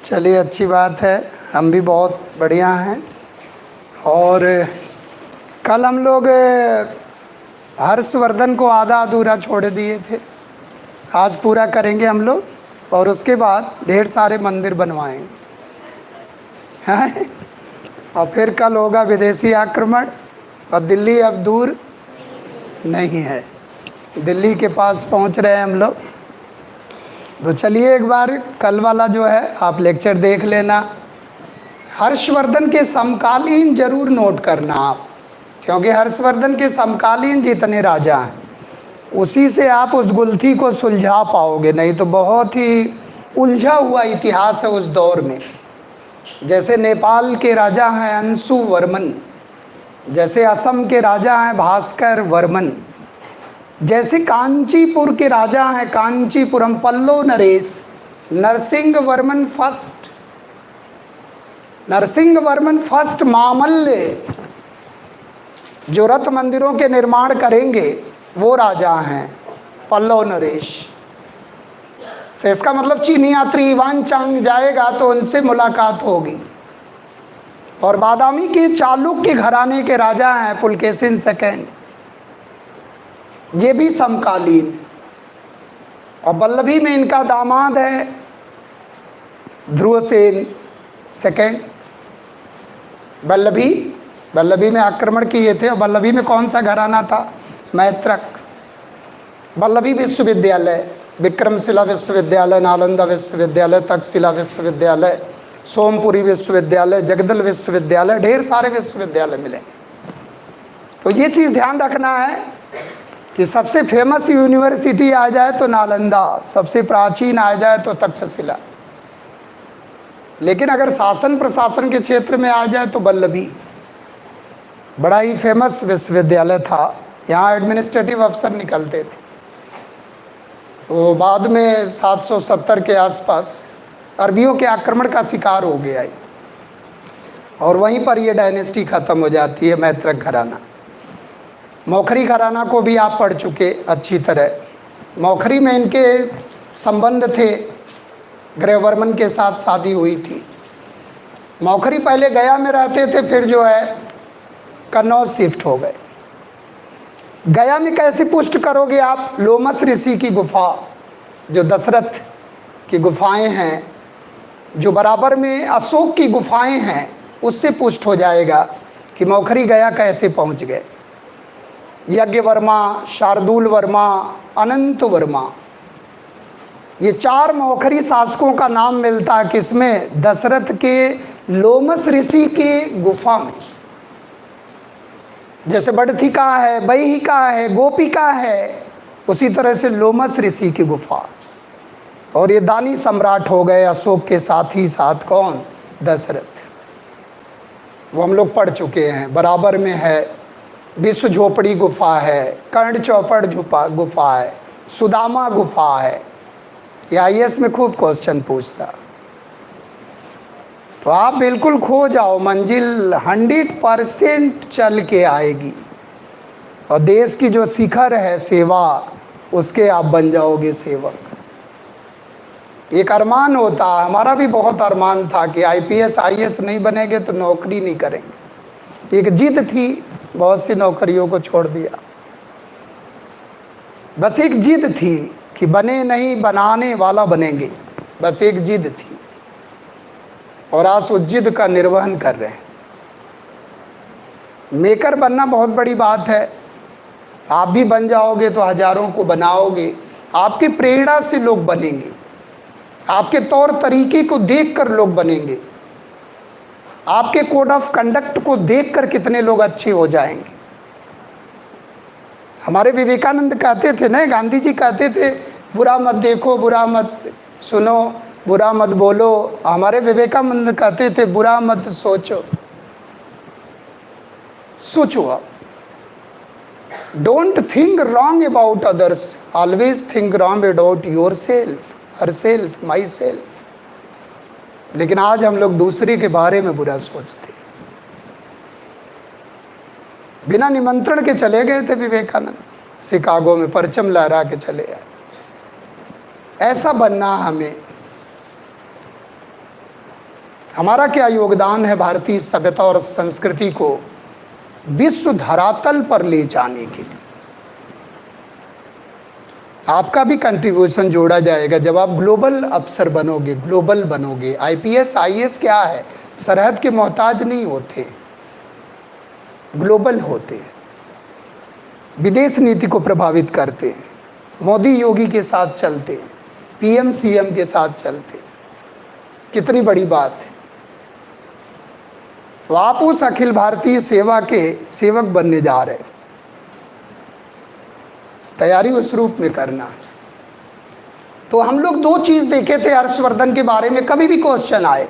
चलिए, अच्छी बात है। हम भी बहुत बढ़िया हैं। और कल हम लोग हर्षवर्धन को आधा अधूरा छोड़ दिए थे। आज पूरा करेंगे हम लोग और उसके बाद ढेर सारे मंदिर बनवाएंगे, हैं? और फिर कल होगा विदेशी आक्रमण और दिल्ली अब दूर नहीं है। दिल्ली के पास पहुंच रहे हैं हम लोग। तो चलिए, एक बार कल वाला जो है आप लेक्चर देख लेना। हर्षवर्धन के समकालीन जरूर नोट करना आप, क्योंकि हर्षवर्धन के समकालीन जितने राजा हैं उसी से आप उस गुत्थी को सुलझा पाओगे, नहीं तो बहुत ही उलझा हुआ इतिहास है उस दौर में। जैसे नेपाल के राजा हैं अंशु वर्मन, जैसे असम के राजा हैं भास्कर वर्मन, जैसे कांचीपुर के राजा हैं कांचीपुरम पल्लो नरेश, नरसिंह वर्मन फर्स्ट, नरसिंह वर्मन फर्स्ट मामल्य जो रथ मंदिरों के निर्माण करेंगे वो राजा हैं पल्लव नरेश। तो इसका मतलब चीनी यात्री इवान चांग जाएगा तो उनसे मुलाकात होगी। और बादामी के चालुक्य घराने के राजा हैं पुलकेशिन सेकंड, ये भी समकालीन। और वल्लभी में इनका दामाद है ध्रुवसेन सेकंड। वल्लभी में आक्रमण किए थे। और वल्लभी में कौन सा घराना था? मैत्रक। वल्लभी विश्वविद्यालय, विक्रमशिला विश्वविद्यालय, नालंदा विश्वविद्यालय, तक्षशिला विश्वविद्यालय, सोमपुरी विश्वविद्यालय, जगदल विश्वविद्यालय, ढेर सारे विश्वविद्यालय मिले। तो ये चीज़ ध्यान रखना है कि सबसे फेमस यूनिवर्सिटी आ जाए तो नालंदा, सबसे प्राचीन आ जाए तो तक्षशिला, लेकिन अगर शासन प्रशासन के क्षेत्र में आ जाए तो वल्लभी बड़ा ही फेमस विश्वविद्यालय था। यहाँ एडमिनिस्ट्रेटिव अफसर निकलते थे। तो बाद में 770 के आसपास अरबियों के आक्रमण का शिकार हो गया और वहीं पर ये डायनेस्टी ख़त्म हो जाती है, मैत्रक घराना। मौखरी घराना को भी आप पढ़ चुके अच्छी तरह। मौखरी में इनके संबंध थे, ग्रहवर्मन के साथ शादी हुई थी। मौखरी पहले गया में रहते थे, फिर जो है कन्नौज शिफ्ट हो गए। गया में कैसे पुष्ट करोगे आप? लोमस ऋषि की गुफा, जो दशरथ की गुफाएं हैं, जो बराबर में अशोक की गुफाएं हैं, उससे पुष्ट हो जाएगा कि मौखरी गया कैसे पहुंच गए। यज्ञ वर्मा, शार्दुल वर्मा, अनंत वर्मा, ये 4 मौखरी शासकों का नाम मिलता है किसमें? दशरथ के लोमस ऋषि के गुफा में। जैसे बड़थिका है, बैहिका है, गोपिका है, उसी तरह से लोमस ऋषि की गुफा। और ये दानी सम्राट हो गए अशोक के साथ ही साथ। कौन? दशरथ। वो हम लोग पढ़ चुके हैं। बराबर में है विश्व झोपड़ी गुफा है, कर्ण चौपड़ गुफा है, सुदामा गुफा है। ये IAS में खूब क्वेश्चन पूछता। तो आप बिल्कुल खो जाओ, मंजिल 100% चल के आएगी। और देश की जो शिखर है सेवा, उसके आप बन जाओगे सेवक। एक अरमान होता है, हमारा भी बहुत अरमान था कि IPS IAS नहीं बनेंगे तो नौकरी नहीं करेंगे। एक जिद थी, बहुत सी नौकरियों को छोड़ दिया। बस एक जिद थी कि बने नहीं, बनाने वाला बनेंगे, बस एक जिद थी। और आज उस जिद का निर्वहन कर रहे हैं। मेकर बनना बहुत बड़ी बात है। आप भी बन जाओगे तो हजारों को बनाओगे। आपकी प्रेरणा से लोग बनेंगे, आपके तौर तरीके को देखकर लोग बनेंगे, आपके कोड ऑफ कंडक्ट को देखकर कितने लोग अच्छे हो जाएंगे। हमारे विवेकानंद कहते थे ना, गांधी जी कहते थे बुरा मत देखो, बुरा मत सुनो, बुरा मत बोलो। हमारे विवेकानंद कहते थे बुरा मत सोचो। सोचो आप, don't think wrong about others, always think wrong about your self, her self, my self. लेकिन आज हम लोग दूसरे के बारे में बुरा सोचते। बिना निमंत्रण के चले गए थे विवेकानंद, शिकागो में परचम लहरा के चले आए। ऐसा बनना हमें। हमारा क्या योगदान है भारतीय सभ्यता और संस्कृति को विश्व धरातल पर ले जाने के लिए। आपका भी कंट्रीब्यूशन जोड़ा जाएगा जब आप ग्लोबल अफसर बनोगे, ग्लोबल बनोगे। आईपीएस आईएएस क्या है, सरहद के मोहताज नहीं होते, ग्लोबल होते, विदेश नीति को प्रभावित करते, मोदी योगी के साथ चलते, पीएम सीएम के साथ चलते। कितनी बड़ी बात है। तो आप उस अखिल भारतीय सेवा के सेवक बनने जा रहे, तैयारी उस रूप में करना। तो हम लोग दो चीज देखे थे हर्षवर्धन के बारे में, कभी भी क्वेश्चन आए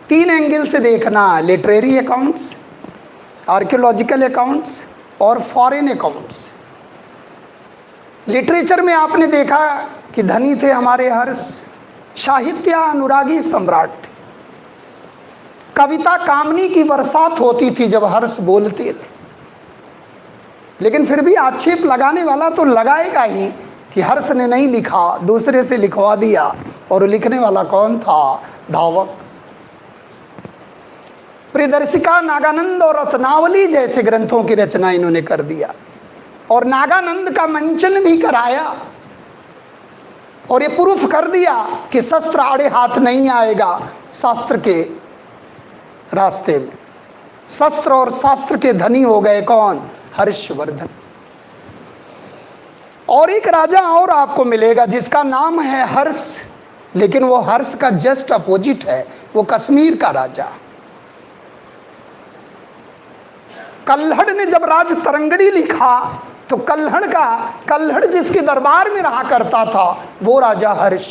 3 एंगल से देखना, लिटरेरी अकाउंट्स, आर्कियोलॉजिकल अकाउंट्स और फॉरेन अकाउंट्स। लिटरेचर में आपने देखा कि धनी थे हमारे हर्ष, साहित्य अनुरागी सम्राट थे, कविता कामनी की बरसात होती थी जब हर्ष बोलते थे। लेकिन फिर भी आक्षेप लगाने वाला तो लगाएगा ही कि हर्ष ने नहीं लिखा, दूसरे से लिखवा दिया। और लिखने वाला कौन था? धावक। प्रियदर्शिका, नागानंद और रत्नावली जैसे ग्रंथों की रचना इन्होंने कर दिया और नागानंद का मंचन भी कराया और ये प्रूफ कर दिया कि शस्त्र आड़े हाथ नहीं आएगा शास्त्र के रास्ते में। शस्त्र और शास्त्र के धनी हो गए कौन? हर्षवर्धन। और एक राजा और आपको मिलेगा जिसका नाम है हर्ष, लेकिन वो हर्ष का जस्ट अपोजिट है, वो कश्मीर का राजा। कल्हड़ ने जब राज तरंगड़ी लिखा तो कल्हड़ जिसके दरबार में रहा करता था वो राजा हर्ष,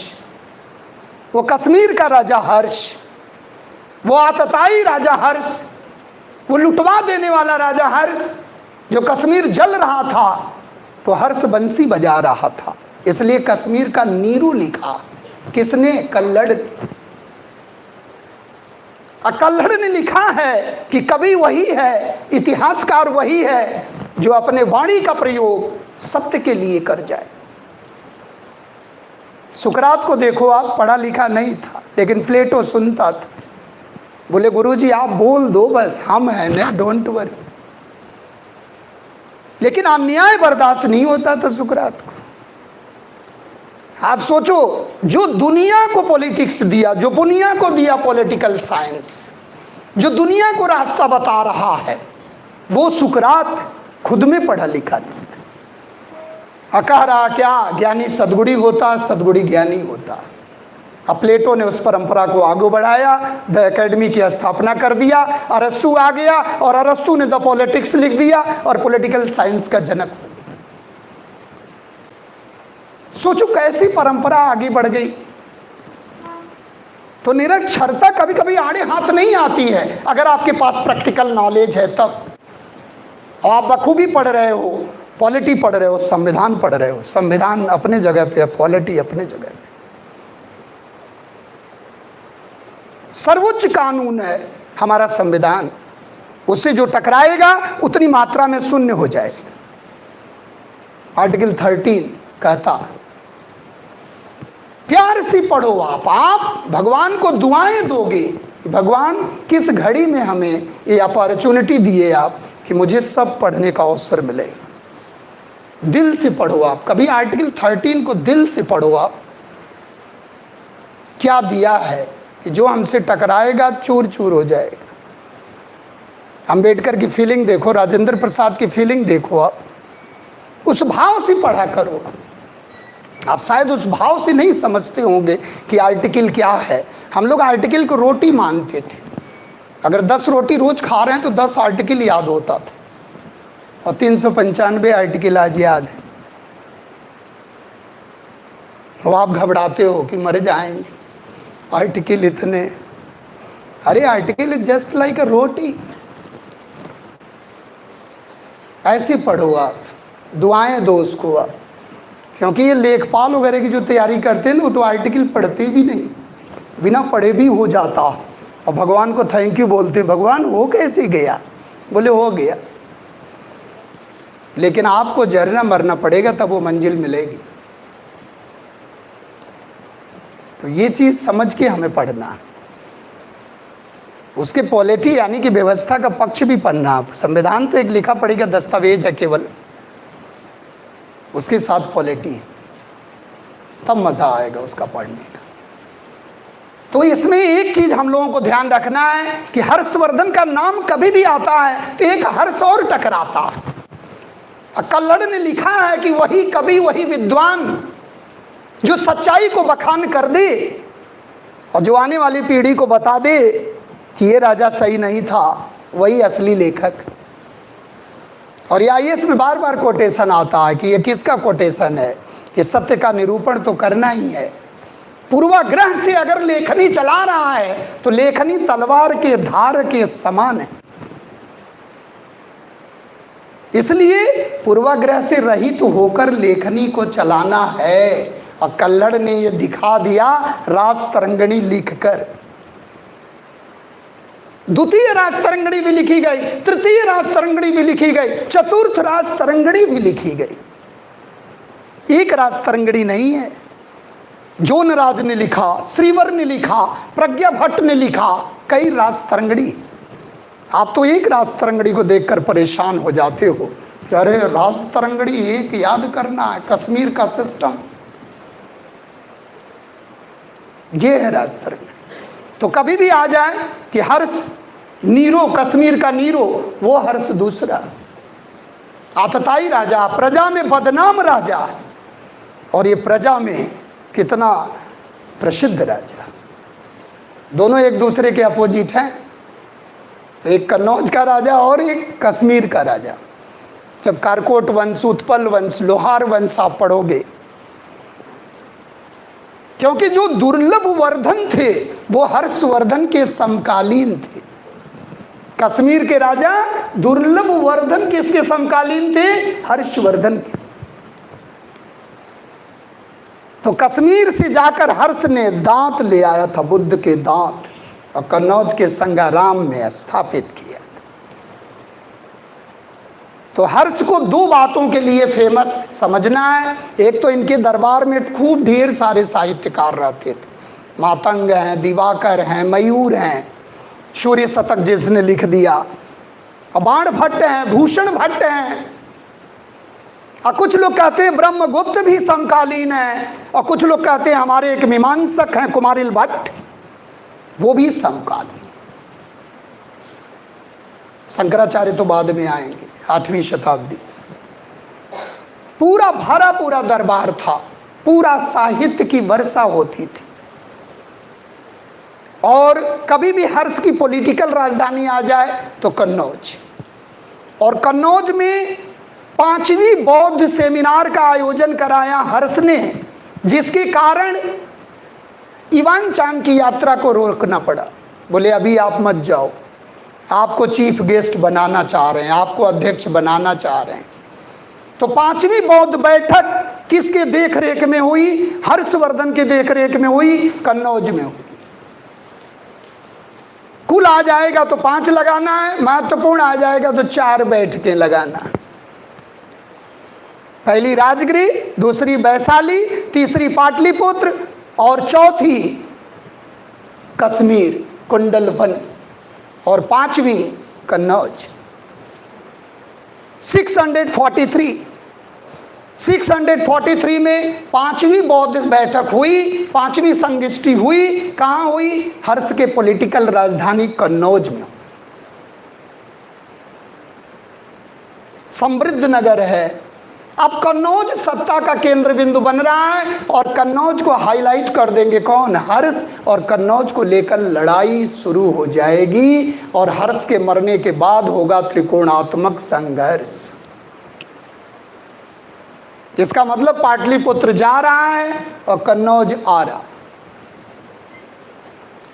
वो कश्मीर का राजा हर्ष, वो आतताई राजा हर्ष, वो लुटवा देने वाला राजा हर्ष। जो कश्मीर जल रहा था तो हर्ष बंसी बजा रहा था, इसलिए कश्मीर का नीरू लिखा। किसने? कल्हड़। कल्हड़ ने लिखा है कि कवि वही है, इतिहासकार वही है जो अपने वाणी का प्रयोग सत्य के लिए कर जाए। सुकरात को देखो आप, पढ़ा लिखा नहीं था लेकिन प्लेटो सुनता था। बोले गुरुजी आप बोल दो बस, हम हैं ना, डोंट वरी। लेकिन अन्याय बर्दाश्त नहीं होता था सुकरात को। आप सोचो, जो दुनिया को पॉलिटिक्स दिया, जो दुनिया को दिया पॉलिटिकल साइंस, जो दुनिया को रास्ता बता रहा है, वो सुकरात खुद में पढ़ा लिखा नहीं था। कह रहा क्या? ज्ञानी सद्गुणी होता, सद्गुणी ज्ञानी होता। अब प्लेटो ने उस परंपरा को आगे बढ़ाया, द एकेडमी की स्थापना कर दिया, अरस्तु आ गया और अरस्तु ने द पॉलिटिक्स लिख दिया और पॉलिटिकल साइंस का जनक हो गया। सोचो कैसी परंपरा आगे बढ़ गई। तो निरक्षरता कभी कभी आड़े हाथ नहीं आती है अगर आपके पास प्रैक्टिकल नॉलेज है तब। आप बखूबी पढ़ रहे हो, पॉलिटी पढ़ रहे हो, संविधान पढ़ रहे हो, संविधान अपने जगह पे है, पॉलिटी अपने जगह पे। सर्वोच्च कानून है हमारा संविधान, उससे जो टकराएगा उतनी मात्रा में शून्य हो जाएगा। आर्टिकल 13 कहता, प्यार से पढ़ो। आप भगवान को दुआएं दोगे, भगवान किस घड़ी में हमें ये अपॉर्चुनिटी दिए आप कि मुझे सब पढ़ने का अवसर मिले। दिल से पढ़ो आप, कभी आर्टिकल 13 को दिल से पढ़ो आप। क्या दिया है कि जो हमसे टकराएगा चूर चूर हो जाएगा। अंबेडकर की फीलिंग देखो, राजेंद्र प्रसाद की फीलिंग देखो, आप उस भाव से पढ़ा करो। आप शायद उस भाव से नहीं समझते होंगे कि आर्टिकल क्या है। हम लोग आर्टिकल को रोटी मानते थे। अगर 10 रोटी रोज खा रहे हैं तो 10 आर्टिकल याद होता था, और 395 आर्टिकल आज याद है। तो आप घबराते हो कि मर जाएंगे, आर्टिकल इतने। अरे article is just like a roti. ऐसे पढ़ो आप, दुआएं दो उसको आप, क्योंकि ये लेखपाल वगैरह की जो तैयारी करते हैं ना, वो तो आर्टिकल पढ़ते भी नहीं, बिना पढ़े भी हो जाता। और भगवान को थैंक यू बोलते, भगवान वो कैसे गया? बोले हो गया, लेकिन आपको जरना मरना पड़ेगा तब वो मंजिल मिलेगी। तो ये चीज़ समझ के हमें पढ़ना। उसके पॉलिटी यानी कि व्यवस्था का पक्ष भी पढ़ना। संविधान तो एक लिखा पढ़ेगा दस्तावेज है केवल, उसके साथ पॉलिटी, तब मजा आएगा उसका पढ़ने का। तो इसमें एक चीज हम लोगों को ध्यान रखना है कि हर्षवर्धन का नाम कभी भी आता है तो एक हर्ष और टकराता है। कल्लड़ ने लिखा है कि वही कवि वही विद्वान जो सच्चाई को बखान कर दे और जो आने वाली पीढ़ी को बता दे कि ये राजा सही नहीं था, वही असली लेखक। और ये आईएएस में बार बार कोटेशन आता है कि ये किसका कोटेशन है, कि सत्य का निरूपण तो करना ही है। पूर्वाग्रह से अगर लेखनी चला रहा है तो लेखनी तलवार के धार के समान है, इसलिए पूर्वाग्रह से रहित होकर लेखनी को चलाना है। और कल्लड़ ने यह दिखा दिया रास तरंगिणी लिखकर। द्वितीय रास तरंगिणी भी लिखी गई, तृतीय रास तरंगिणी भी लिखी गई, चतुर्थ रास तरंगिणी भी लिखी गई। एक रास तरंगिणी नहीं है। जोनराज ने लिखा, श्रीवर ने लिखा, प्रज्ञा भट्ट ने लिखा, कई रास तरंगिणी। आप तो एक रास तरंगिणी को देखकर परेशान हो जाते हो कि अरे रास तरंगिणी एक याद करना है, कश्मीर का सिस्टम, ये है रास तरंगिणी। तो कभी भी आ जाए कि हर्ष नीरो, कश्मीर का नीरो, वो हर्ष दूसरा, आतताई राजा, प्रजा में बदनाम राजा, और ये प्रजा में कितना प्रसिद्ध राजा। दोनों एक दूसरे के अपोजिट हैं, एक कन्नौज का राजा और एक कश्मीर का राजा। जब कारकोट वंश, उत्पल वंश, लोहार वंश आप पढ़ोगे, क्योंकि जो दुर्लभ वर्धन थे वो हर्षवर्धन के समकालीन थे। कश्मीर के राजा दुर्लभ वर्धन किसके समकालीन थे? हर्षवर्धन के। तो कश्मीर से जाकर हर्ष ने दांत ले आया था, बुद्ध के दांत, और कन्नौज के संगाराम में स्थापित किया। तो हर्ष को दो बातों के लिए फेमस समझना है। एक तो इनके दरबार में खूब ढेर सारे साहित्यकार रहते थे, मातंग हैं, दिवाकर हैं, मयूर हैं, सूर्य शतक जिसने लिख दिया, बाण भट्ट हैं, भूषण भट्ट हैं, और कुछ लोग कहते हैं ब्रह्मगुप्त भी समकालीन है, और कुछ लोग कहते हैं हमारे एक मीमांसक हैं कुमारिल भट्ट, वो भी समकालीन। शंकराचार्य तो बाद में आएंगे, 8वीं शताब्दी। पूरा भरा पूरा दरबार था, पूरा साहित्य की वर्षा होती थी। और कभी भी हर्ष की पॉलिटिकल राजधानी आ जाए तो कन्नौज, और कन्नौज में 5वीं बौद्ध सेमिनार का आयोजन कराया हर्ष ने, जिसके कारण इवान चांग की यात्रा को रोकना पड़ा। बोले अभी आप मत जाओ, आपको चीफ गेस्ट बनाना चाह रहे हैं, आपको अध्यक्ष बनाना चाह रहे हैं। तो 5वीं बौद्ध बैठक किसके देखरेख में हुई? हर्षवर्धन के देखरेख में हुई, कन्नौज में हुई। कुल आ जाएगा तो 5 लगाना है, महत्वपूर्ण आ जाएगा तो 4 बैठकें लगाना है। पहली राजगिरी, दूसरी वैशाली, तीसरी पाटलिपुत्र, और चौथी कश्मीर कुंडलवन, और 5वीं कन्नौज। 643 में 5वीं बौद्ध बैठक हुई, 5वीं संगोष्ठी हुई। कहाँ हुई? हर्ष के पॉलिटिकल राजधानी कन्नौज में। समृद्ध नगर है। अब कन्नौज सत्ता का केंद्र बिंदु बन रहा है, और कन्नौज को हाईलाइट कर देंगे कौन? हर्ष। और कन्नौज को लेकर लड़ाई शुरू हो जाएगी, और हर्ष के मरने के बाद होगा त्रिकोणात्मक संघर्ष। इसका मतलब पाटलिपुत्र जा रहा है और कन्नौज आ रहा।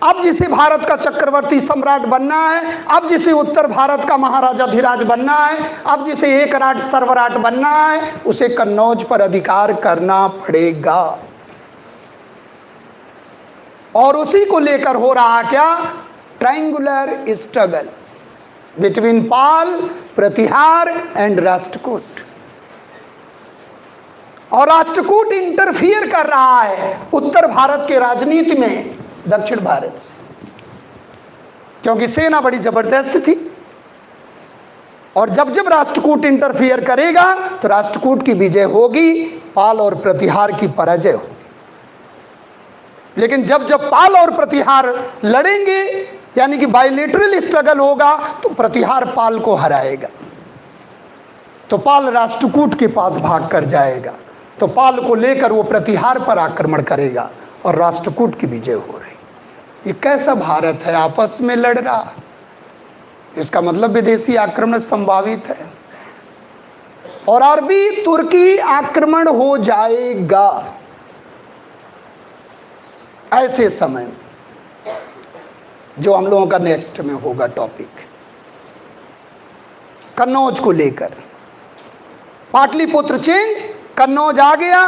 अब जिसे भारत का चक्रवर्ती सम्राट बनना है, अब जिसे उत्तर भारत का महाराजा धीराज बनना है, अब जिसे एक राट सर्वराट बनना है, उसे कन्नौज पर अधिकार करना पड़ेगा। और उसी को लेकर हो रहा क्या? Triangular struggle between Pala, Pratihara and Rashtrakuta. और राष्ट्रकूट इंटरफियर कर रहा है उत्तर भारत के राजनीति में दक्षिण भारत से। क्योंकि सेना बड़ी जबरदस्त थी, और जब जब राष्ट्रकूट इंटरफियर करेगा तो राष्ट्रकूट की विजय होगी, पाल और प्रतिहार की पराजय होगी। लेकिन जब जब पाल और प्रतिहार लड़ेंगे, यानी कि बायलेटरल स्ट्रगल होगा, तो प्रतिहार पाल को हराएगा, तो पाल राष्ट्रकूट के पास भाग कर जाएगा, तो पाल को लेकर वो प्रतिहार पर आक्रमण करेगा और राष्ट्रकूट की विजय हो रही। ये कैसा भारत है, आपस में लड़ रहा, इसका मतलब विदेशी आक्रमण संभावित है और अरबी तुर्की आक्रमण हो जाएगा। ऐसे समय जो हम लोगों का नेक्स्ट में होगा टॉपिक, कन्नौज को लेकर, पाटलिपुत्र चेंज, कन्नौज आ गया,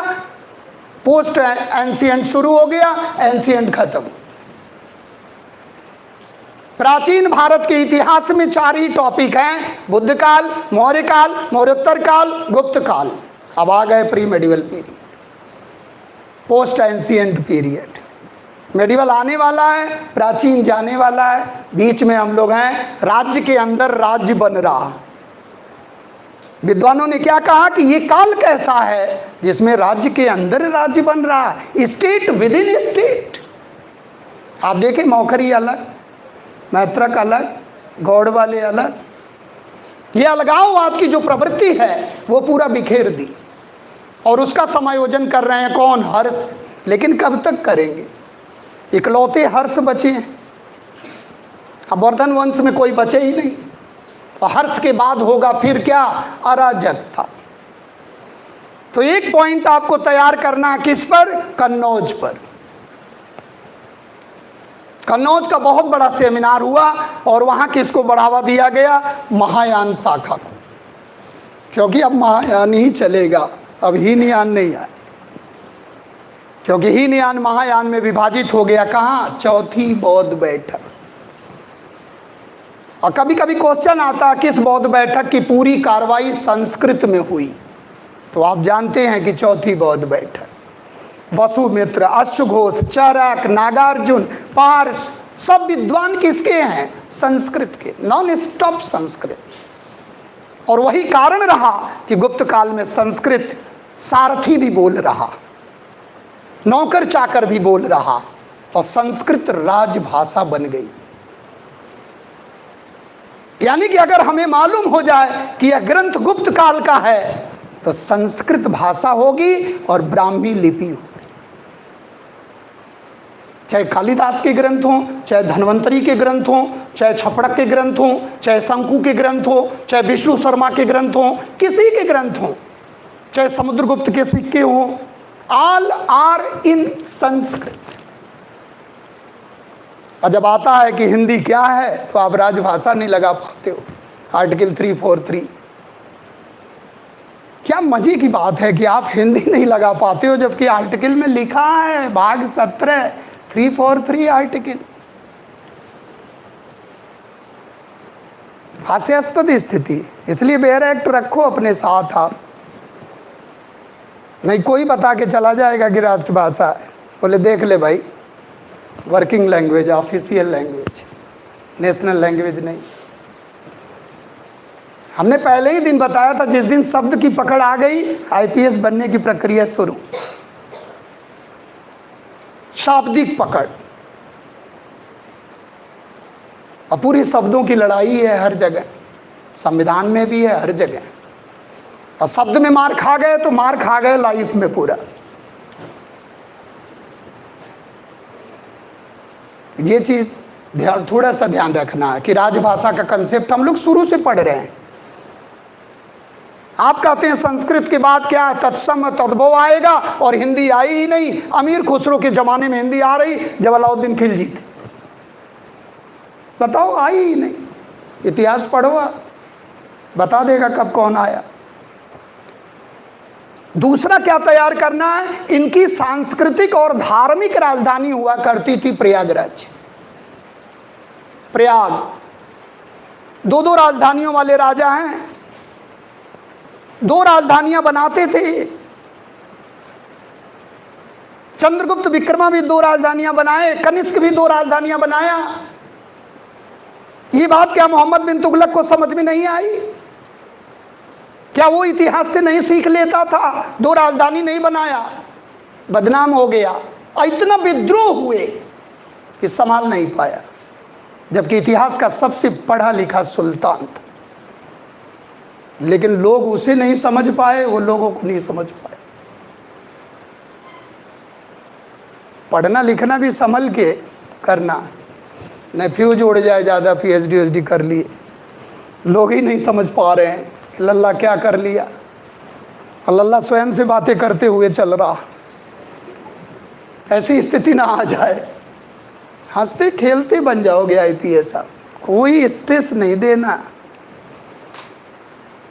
पोस्ट एंशिएंट शुरू हो गया, एंशिएंट खत्म। प्राचीन भारत के इतिहास में 4 ही टॉपिक हैं, बुद्ध काल, मौर्य काल, मौर्योत्तर काल, गुप्त काल। अब आ गए pre medieval period, post ancient period. Medieval आने वाला है, प्राचीन जाने वाला है, बीच में हम लोग हैं, राज्य के अंदर राज्य बन रहा। विद्वानों ने क्या कहा कि ये काल कैसा है जिसमें राज्य के अंदर राज्य बन रहा है, स्टेट विद इन स्टेट। आप देखें, मौखरी अलग, मैत्रक अलग, गौड़ वाले अलग, ये अलगाववाद की जो प्रवृत्ति है वो पूरा बिखेर दी, और उसका समायोजन कर रहे हैं कौन? हर्ष। लेकिन कब तक करेंगे? इकलौते हर्ष बचे हैं, अब वर्धन वंश में कोई बचे ही नहीं, और हर्ष के बाद होगा फिर क्या? अराजकता। तो एक पॉइंट आपको तैयार करना है, किस पर? कन्नौज पर। कन्नौज का बहुत बड़ा सेमिनार हुआ और वहां किसको बढ़ावा दिया गया? महायान शाखा को, क्योंकि अब महायान ही चलेगा, अब हीनयान नहीं आए, क्योंकि हीनयान महायान में विभाजित हो गया। कहाँ? चौथी बौद्ध बैठक। और कभी कभी क्वेश्चन आता, किस बौद्ध बैठक की पूरी कार्रवाई संस्कृत में हुई? तो आप जानते हैं कि चौथी बौद्ध बैठक, वसुमित्र, अश्वघोष, चरक, नागार्जुन, पार्स, सब विद्वान किसके हैं? संस्कृत के, नॉन स्टॉप संस्कृत। और वही कारण रहा कि गुप्त काल में संस्कृत सारथी भी बोल रहा, नौकर चाकर भी बोल रहा, और संस्कृत राजभाषा बन गई। यानी कि अगर हमें मालूम हो जाए कि यह ग्रंथ गुप्त काल का है, तो संस्कृत भाषा होगी और ब्राह्मी लिपि होगी। चाहे कालिदास के ग्रंथ हों, चाहे धन्वंतरी के ग्रंथ हों, चाहे छपड़क के ग्रंथ हों, चाहे शंकु के ग्रंथ हों, चाहे विष्णु शर्मा के ग्रंथ हों, किसी के ग्रंथ हों, चाहे समुद्रगुप्त के सिक्के हों, ऑल आर इन संस्कृत। और जब आता है कि हिंदी क्या है, तो आप राजभाषा नहीं लगा पाते हो, आर्टिकल 343। क्या मजे की बात है कि आप हिंदी नहीं लगा पाते हो, जबकि आर्टिकल में लिखा है भाग 17 343 आर्टिकल। हास्यास्पद स्थिति, इसलिए बेयर एक्ट रखो अपने साथ आप, नहीं कोई बता के चला जाएगा कि राष्ट्रभाषा है, बोले देख ले भाई, working language, official language, national language नहीं। हमने पहले ही दिन बताया था, जिस दिन शब्द की पकड़ आ गई, आईपीएस बनने की प्रक्रिया शुरू। शाब्दिक पकड़, और पूरी शब्दों की लड़ाई है हर जगह, संविधान में भी है, हर जगह। और शब्द में मार खा गए तो मार खा गए लाइफ में पूरा। ये चीज ध्यान, थोड़ा सा ध्यान रखना है कि राजभाषा का कंसेप्ट हम लोग शुरू से पढ़ रहे हैं। आप कहते हैं संस्कृत के बाद क्या है? तत्सम तद्भव आएगा, और हिंदी आई ही नहीं। अमीर खुसरो के जमाने में हिंदी आ रही, जब अलाउद्दीन खिलजी थे, बताओ आई ही नहीं। इतिहास पढ़ो, बता देगा कब कौन आया। दूसरा क्या तैयार करना है? इनकी सांस्कृतिक और धार्मिक राजधानी हुआ करती थी प्रयागराज। प्रयाग, 2 राजधानियों वाले राजा हैं, 2 राजधानियां बनाते थे। चंद्रगुप्त विक्रमा भी 2 राजधानियां बनाए, कनिष्क भी 2 राजधानियां बनाया। ये बात क्या मोहम्मद बिन तुगलक को समझ में नहीं आई? क्या वो इतिहास से नहीं सीख लेता था? 2 राजधानी नहीं बनाया, बदनाम हो गया, और इतना विद्रोह हुए कि संभाल नहीं पाया, जबकि इतिहास का सबसे पढ़ा लिखा सुल्तान था। लेकिन लोग उसे नहीं समझ पाए, वो लोगों को नहीं समझ पाए। पढ़ना लिखना भी संभल के करना, नहीं फ्यूज उड़ जाए ज़्यादा, PhD कर लिए, लोग ही नहीं समझ पा रहे हैं लल्ला क्या कर लिया। लल्ला स्वयं से बातें करते हुए चल रहा, ऐसी स्थिति ना आ जाए। हंसते खेलते बन जाओगे IPS आप, कोई स्ट्रेस नहीं देना।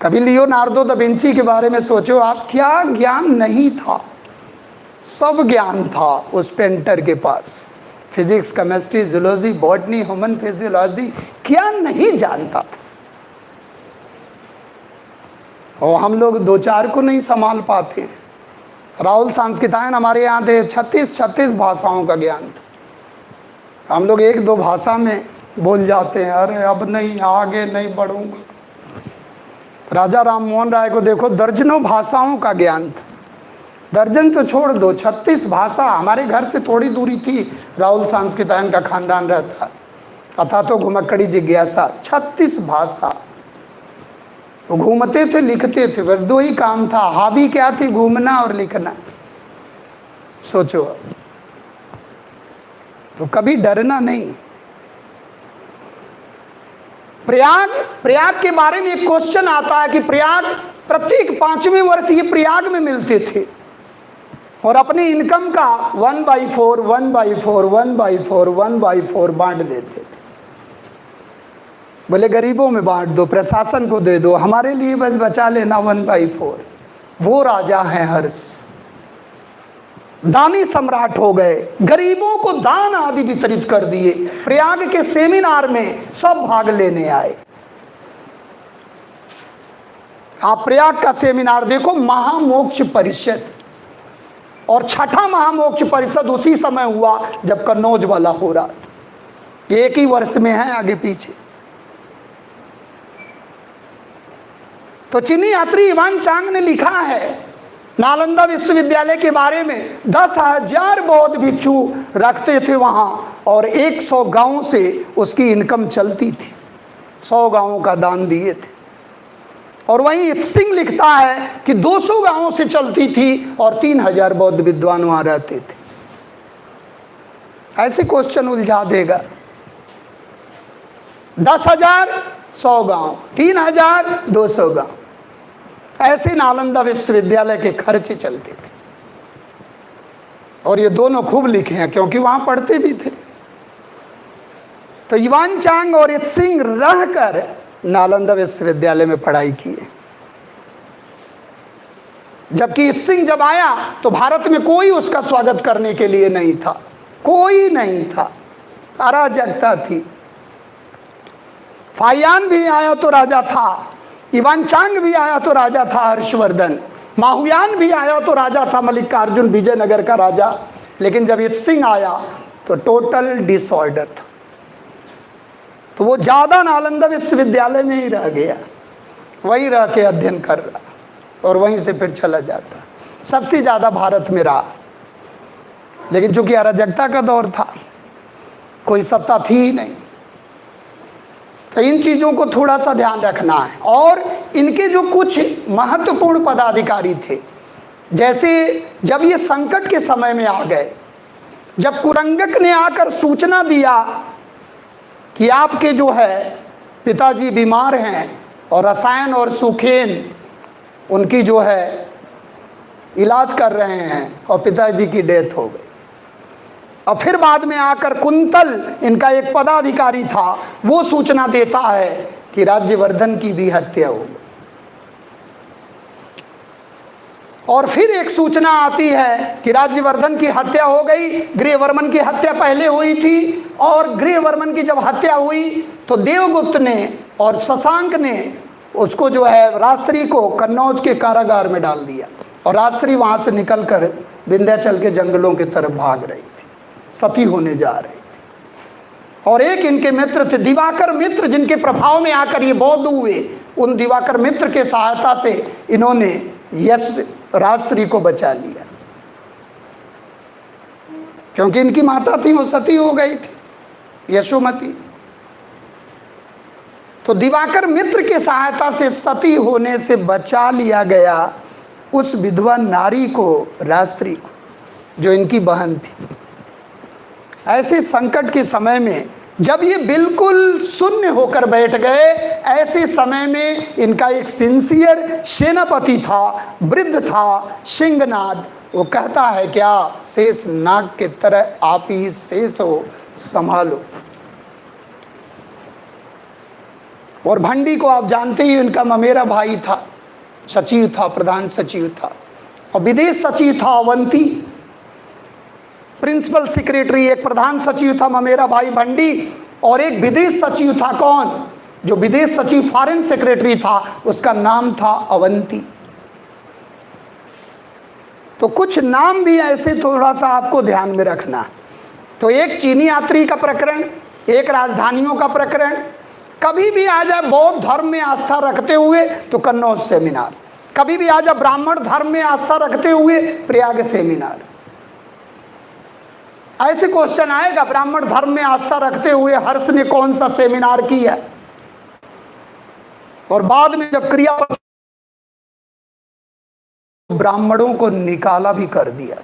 कभी लियोनार्डो दा विंची के बारे में सोचो आप, क्या ज्ञान नहीं था, सब ज्ञान था उस पेंटर के पास। Physics, chemistry, zoology, botany, human physiology, क्या नहीं जानता था। और हम लोग 2-4 को नहीं संभाल पाते। राहुल सांस्कृतायन हमारे यहाँ थे, 36 भाषाओं का ज्ञान था। हम लोग 1-2 भाषा में बोल जाते हैं, अरे अब नहीं, आगे नहीं बढ़ूंगा। राजा राम मोहन राय को देखो, दर्जनों भाषाओं का ज्ञान था। दर्जन तो छोड़ दो, 36 भाषा। हमारे घर से थोड़ी दूरी थी राहुल सांस्कृतायन का खानदान रहता। अथा तो घुमक्कड़ी जिज्ञासा, 36 भाषा। वो घूमते थे, लिखते थे, बस 2 ही काम था। हॉबी क्या थी? घूमना और लिखना। सोचो, तो कभी डरना नहीं। प्रयाग के बारे में एक क्वेश्चन आता है कि प्रयाग प्रत्येक 5वें वर्ष ये प्रयाग में मिलते थे और अपनी इनकम का 1/4 बांट देते थे। बोले गरीबों में बांट दो, प्रशासन को दे दो, हमारे लिए बस बचा लेना 1/4। वो राजा हैं हर्ष, दानी सम्राट हो गए, गरीबों को दान आदि वितरित कर दिए। प्रयाग के सेमिनार में सब भाग लेने आए। आप प्रयाग का सेमिनार देखो, महामोक्ष परिषद, और 6ठा महामोक्ष परिषद उसी समय हुआ जब कन्नौज वाला हो रहा था। एक ही वर्ष में है, आगे पीछे। तो चीनी यात्री इवान चांग ने लिखा है नालंदा विश्वविद्यालय के बारे में, 10,000 बौद्ध भिक्षु रखते थे वहाँ, और 100 गांवों से उसकी इनकम चलती थी। 100 गांवों का दान दिए थे। और वहीं सिंह लिखता है कि 200 गांवों से चलती थी और 3,000 बौद्ध विद्वान वहाँ रहते थे। ऐसे क्वेश्चन उलझा देगा। 10,000 100 गांव, 3,000 200 गांव, ऐसे नालंदा विश्वविद्यालय के खर्चे चलते थे। और ये दोनों खूब लिखे हैं क्योंकि वहां पढ़ते भी थे। तो इवान चांग और इत्सिंग रहकर नालंदा विश्वविद्यालय में पढ़ाई किए। जबकि इत्सिंग जब आया तो भारत में कोई उसका स्वागत करने के लिए नहीं था, कोई नहीं था, अराजकता थी। फायान भी आया तो राजा था, इवान चांग भी आया तो राजा था हर्षवर्धन, माहुयान भी आया तो राजा था मल्लिकार्जुन, विजयनगर का राजा। लेकिन जब इत्सिंग आया तो टोटल डिसऑर्डर था। तो वो ज़्यादा नालंदा विश्वविद्यालय में ही रह गया, वहीं रह के अध्ययन कर रहा और वहीं से फिर चला जाता। सबसे ज़्यादा भारत में रहा, लेकिन चूंकि अराजकता का दौर था, कोई सत्ता थी ही नहीं। तो इन चीज़ों को थोड़ा सा ध्यान रखना है। और इनके जो कुछ महत्वपूर्ण पदाधिकारी थे, जैसे जब ये संकट के समय में आ गए, जब कुरंगक ने आकर सूचना दिया कि आपके जो है पिताजी बीमार हैं और रसायन और सुखेन उनकी जो है इलाज कर रहे हैं और पिताजी की डेथ हो गई। और फिर बाद में आकर कुंतल, इनका एक पदाधिकारी था, वो सूचना देता है कि राज्यवर्धन की भी हत्या हो गई। और फिर एक सूचना आती है कि राज्यवर्धन की हत्या हो गई, गृहवर्मन की हत्या पहले हुई थी। और गृहवर्मन की जब हत्या हुई तो देवगुप्त ने और शशांक ने उसको जो है राजश्री को कन्नौज के कारागार में डाल दिया। और राजश्री वहाँ से निकलकर विंध्याचल के जंगलों की तरफ भाग रही थी, सती होने जा रही थी। और एक इनके मित्र थे दिवाकर मित्र, जिनके प्रभाव में आकर ये बौद्ध हुए। उन दिवाकर मित्र के सहायता से इन्होंने यश राजश्री को बचा लिया, क्योंकि इनकी माता थी वो सती हो गई थी, यशोमती। तो दिवाकर मित्र के सहायता से सती होने से बचा लिया गया उस विधवा नारी को, राजश्री को, जो इनकी बहन थी। ऐसे संकट के समय में जब ये बिल्कुल शून्य होकर बैठ गए, ऐसे समय में इनका एक सिंसियर सेनापति था, वृद्ध था, सिंहनाद। वो कहता है क्या, शेष नाग के तरह आप ही शेष हो, संभालो। और भंडी को आप जानते ही, उनका ममेरा भाई था, सचिव था, प्रधान सचिव था, और विदेश सचिव था अवंती। प्रिंसिपल सेक्रेटरी एक प्रधान सचिव था ममेरा भाई भंडी, और एक विदेश सचिव था। कौन? जो विदेश सचिव फॉरेन सेक्रेटरी था, उसका नाम था अवंती। तो कुछ नाम भी ऐसे थोड़ा सा आपको ध्यान में रखना। तो एक चीनी यात्री का प्रकरण, एक राजधानियों का प्रकरण, कभी भी आ जाए बौद्ध धर्म में आस्था रखते हुए तो कन्नौज सेमिनार, कभी भी आ जाए ब्राह्मण धर्म में आस्था रखते हुए प्रयाग सेमिनार। ऐसे क्वेश्चन आएगा, ब्राह्मण धर्म में आस्था रखते हुए हर्ष ने कौन सा सेमिनार किया, और बाद में जब क्रिया ब्राह्मणों को निकाला भी कर दिया।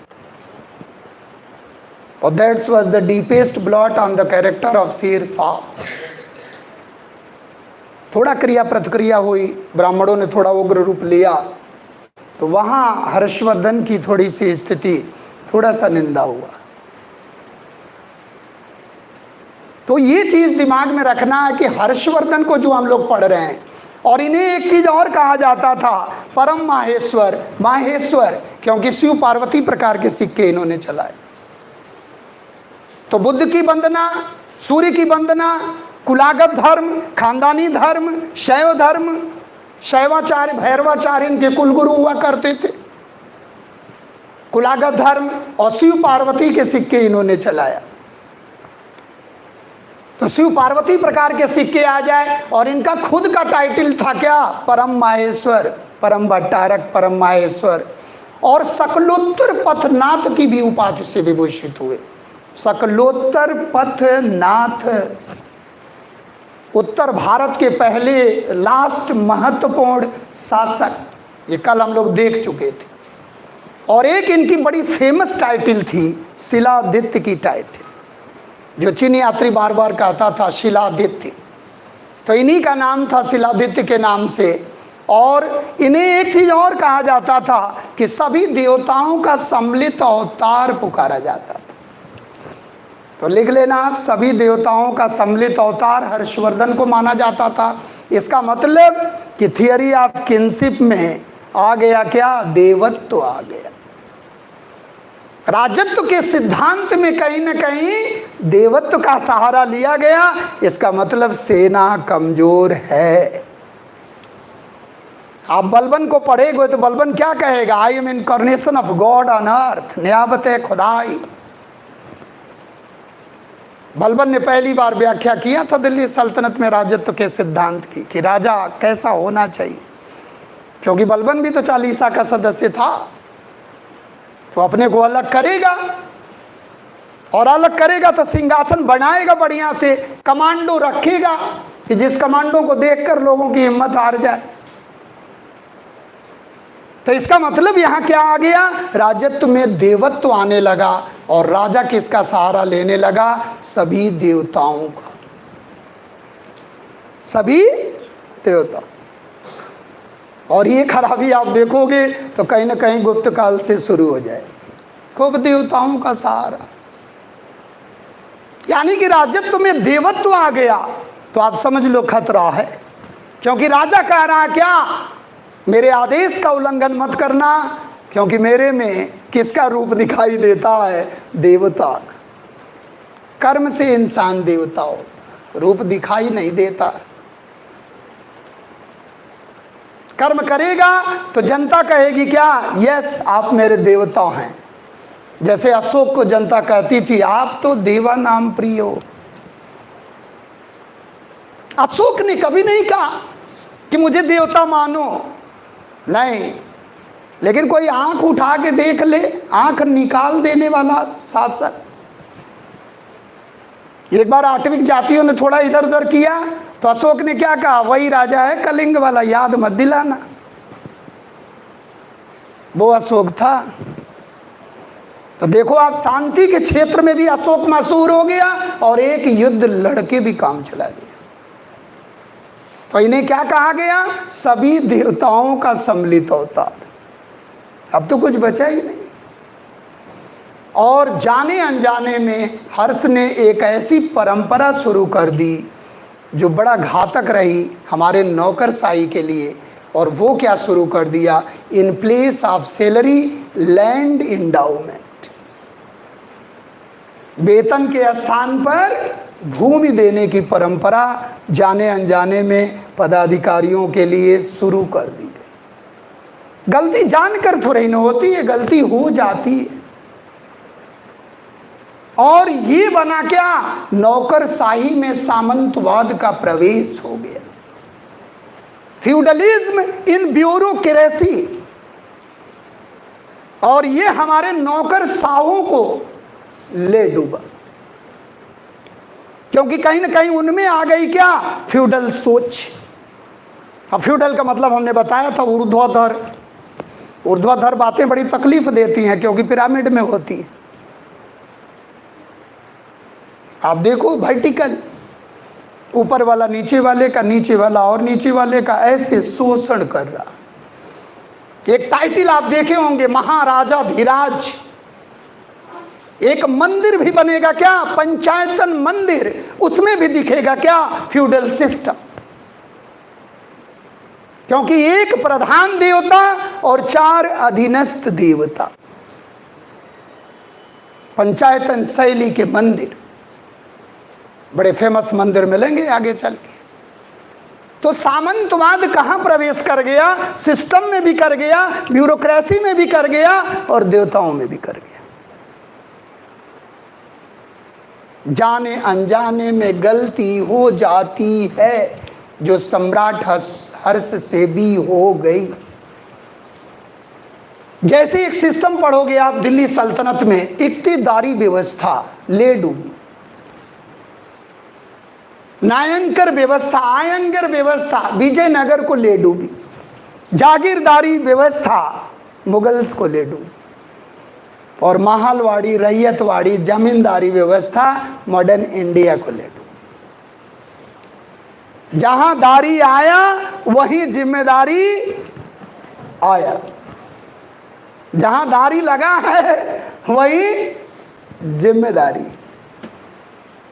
और that's was the deepest blot on the character of Sher Shah. थोड़ा क्रिया प्रतिक्रिया हुई, ब्राह्मणों ने थोड़ा उग्र रूप लिया, तो वहां हर्षवर्धन की थोड़ी सी स्थिति, थोड़ा सा निंदा हुआ। तो ये चीज दिमाग में रखना है कि हर्षवर्धन को जो हम लोग पढ़ रहे हैं, और इन्हें एक चीज और कहा जाता था, परम माहेश्वर, माहेश्वर, क्योंकि शिव पार्वती प्रकार के सिक्के इन्होंने चलाए। तो बुद्ध की वंदना, सूर्य की वंदना, कुलागत धर्म, खानदानी धर्म, शैव धर्म, शैवाचार्य भैरवाचार्य इनके कुलगुरु हुआ करते थे। कुलागत धर्म और शिव पार्वती के सिक्के इन्होंने चलाया। तो शिव पार्वती प्रकार के सिक्के आ जाए, और इनका खुद का टाइटल था क्या, परम माहेश्वर, परम भट्टारक, परम माहेश्वर, और सकलोत्तर पथनाथ की भी उपाधि से विभूषित हुए। सकलोत्तर पथनाथ, उत्तर भारत के पहले लास्ट महत्वपूर्ण शासक, ये कल हम लोग देख चुके थे। और एक इनकी बड़ी फेमस टाइटल थी, शिलादित्य की टाइटल, जो चीनी यात्री बार बार कहता था शिलादित्य। तो इन्हीं का नाम था शिलादित्य के नाम से। और इन्हें एक चीज और कहा जाता था कि सभी देवताओं का सम्मिलित अवतार पुकारा जाता था। तो लिख लेना आप, सभी देवताओं का सम्मिलित अवतार हर्षवर्धन को माना जाता था। इसका मतलब कि थियरी ऑफ किनशिप में आ गया क्या, देवत्व आ गया। राजत्व के सिद्धांत में कहीं न कहीं देवत्व का सहारा लिया गया। इसका मतलब सेना कमजोर है। आप बलबन को पढ़ेगे तो बलबन क्या कहेगा, I am incarnation of God on earth, नियाबत खुदाई। बलबन ने पहली बार व्याख्या किया था दिल्ली सल्तनत में राजत्व के सिद्धांत की, कि राजा कैसा होना चाहिए, क्योंकि बलबन भी तो चालीसा का सदस्य था। तो अपने को अलग करेगा, और अलग करेगा तो सिंहासन बनाएगा बढ़िया से, कमांडो रखेगा कि जिस कमांडो को देखकर लोगों की हिम्मत हार जाए। तो इसका मतलब यहां क्या आ गया, राजत्व में देवत्व आने लगा, और राजा किसका सहारा लेने लगा, सभी देवताओं का, सभी देवता। और ये खराबी आप देखोगे तो कहीं ना कहीं गुप्त काल से शुरू हो जाए, खूब देवताओं का सहारा, यानी कि राजत्व में देवत्व आ गया। तो आप समझ लो खतरा है, क्योंकि राजा कह रहा है क्या, मेरे आदेश का उल्लंघन मत करना, क्योंकि मेरे में किसका रूप दिखाई देता है, देवता। कर्म से इंसान देवता हो, रूप दिखाई नहीं देता। कर्म करेगा तो जनता कहेगी क्या, यस आप मेरे देवता हैं। जैसे अशोक को जनता कहती थी, आप तो देवा नाम प्रिय हो, अशोक ने कभी नहीं कहा कि मुझे देवता मानो, नहीं, लेकिन कोई आंख उठा के देख ले, आंख निकाल देने वाला शासक। एक बार आटविक जातियों ने थोड़ा इधर उधर किया तो अशोक ने क्या कहा, वही राजा है कलिंग वाला, याद मत दिलाना। वो अशोक था। तो देखो आप, शांति के क्षेत्र में भी अशोक मशहूर हो गया और एक युद्ध लड़के भी काम चला गया। तो इन्हें क्या कहा गया, सभी देवताओं का सम्मिलित अवतार। अब तो कुछ बचा ही नहीं। और जाने अनजाने में हर्ष ने एक ऐसी परंपरा शुरू कर दी जो बड़ा घातक रही हमारे नौकरशाही के लिए। और वो क्या शुरू कर दिया, in place of salary land endowment, वेतन के स्थान पर भूमि देने की परंपरा जाने अनजाने में पदाधिकारियों के लिए शुरू कर दी गई। गलती जानकर थोड़ी न होती है, गलती हो जाती है। और ये बना क्या, नौकरशाही में सामंतवाद का प्रवेश हो गया, फ्यूडलिज्म इन ब्यूरोक्रेसी। और ये हमारे नौकरशाहों को ले डूबा, क्योंकि कहीं ना कहीं उनमें आ गई क्या, फ्यूडल सोच। अब फ्यूडल का मतलब हमने बताया था ऊर्ध्वाधर। ऊर्ध्वाधर बातें बड़ी तकलीफ देती हैं क्योंकि पिरामिड में होती है। आप देखो वर्टिकल, ऊपर वाला नीचे वाले का, नीचे वाला और नीचे वाले का ऐसे शोषण कर रहा। एक टाइटल आप देखे होंगे, महाराजा धीराज। एक मंदिर भी बनेगा क्या, पंचायतन मंदिर, उसमें भी दिखेगा क्या, फ्यूडल सिस्टम। क्योंकि एक प्रधान देवता और 4 अधीनस्थ देवता, पंचायतन शैली के मंदिर, बड़े फेमस मंदिर मिलेंगे आगे चल के। तो सामंतवाद कहां प्रवेश कर गया, सिस्टम में भी कर गया, ब्यूरोक्रेसी में भी कर गया और देवताओं में भी कर गया। जाने अनजाने में गलती हो जाती है जो सम्राट हर्ष से भी हो गई। जैसे एक सिस्टम पढ़ोगे आप दिल्ली सल्तनत में, इक्तिदारी व्यवस्था ले डूबी, नायंकर व्यवस्था, आयंगर व्यवस्था विजयनगर को ले डूबी, जागीरदारी व्यवस्था मुगल्स को ले डूबी, और महलवाड़ी, रैयतवाड़ी, जमींदारी व्यवस्था मॉडर्न इंडिया को ले डूबी। जहां दारी आया वहीं जिम्मेदारी आया, जहां दारी लगा है वहीं जिम्मेदारी।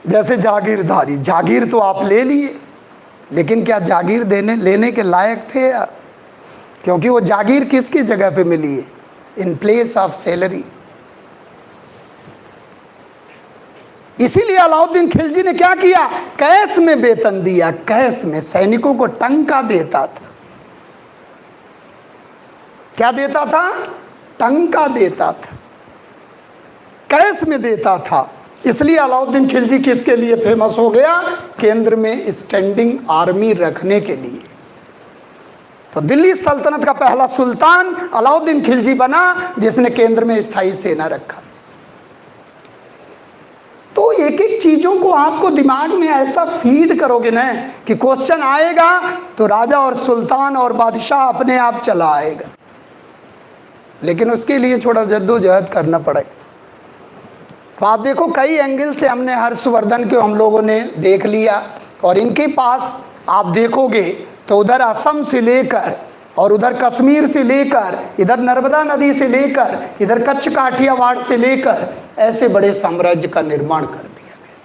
जैसे जागीरदारी, जागीर तो आप ले लिए, लेकिन क्या जागीर लेने के लायक थे? क्योंकि वो जागीर किसकी जगह पे मिली है, इन प्लेस ऑफ सैलरी। इसीलिए अलाउद्दीन खिलजी ने क्या किया, कैश में वेतन दिया, कैश में सैनिकों को टंका देता था। क्या देता था? टंका देता था, कैश में देता था। इसलिए अलाउद्दीन खिलजी किसके लिए फेमस हो गया? केंद्र में स्टैंडिंग आर्मी रखने के लिए। तो दिल्ली सल्तनत का पहला सुल्तान अलाउद्दीन खिलजी बना, जिसने केंद्र में स्थायी सेना रखा। तो एक एक चीजों को आपको दिमाग में ऐसा फीड करोगे ना कि क्वेश्चन आएगा तो राजा और सुल्तान और बादशाह अपने आप चला आएगा। लेकिन उसके लिए थोड़ा जद्दोजहद करना पड़ेगा। तो आप देखो, कई एंगल से हमने हर्षवर्धन को हम लोगों ने देख लिया, और इनके पास आप देखोगे तो उधर असम से लेकर और उधर कश्मीर से लेकर, इधर नर्मदा नदी से लेकर, इधर कच्छ काठियावाड़ से लेकर ऐसे बड़े साम्राज्य का निर्माण कर दिया गया।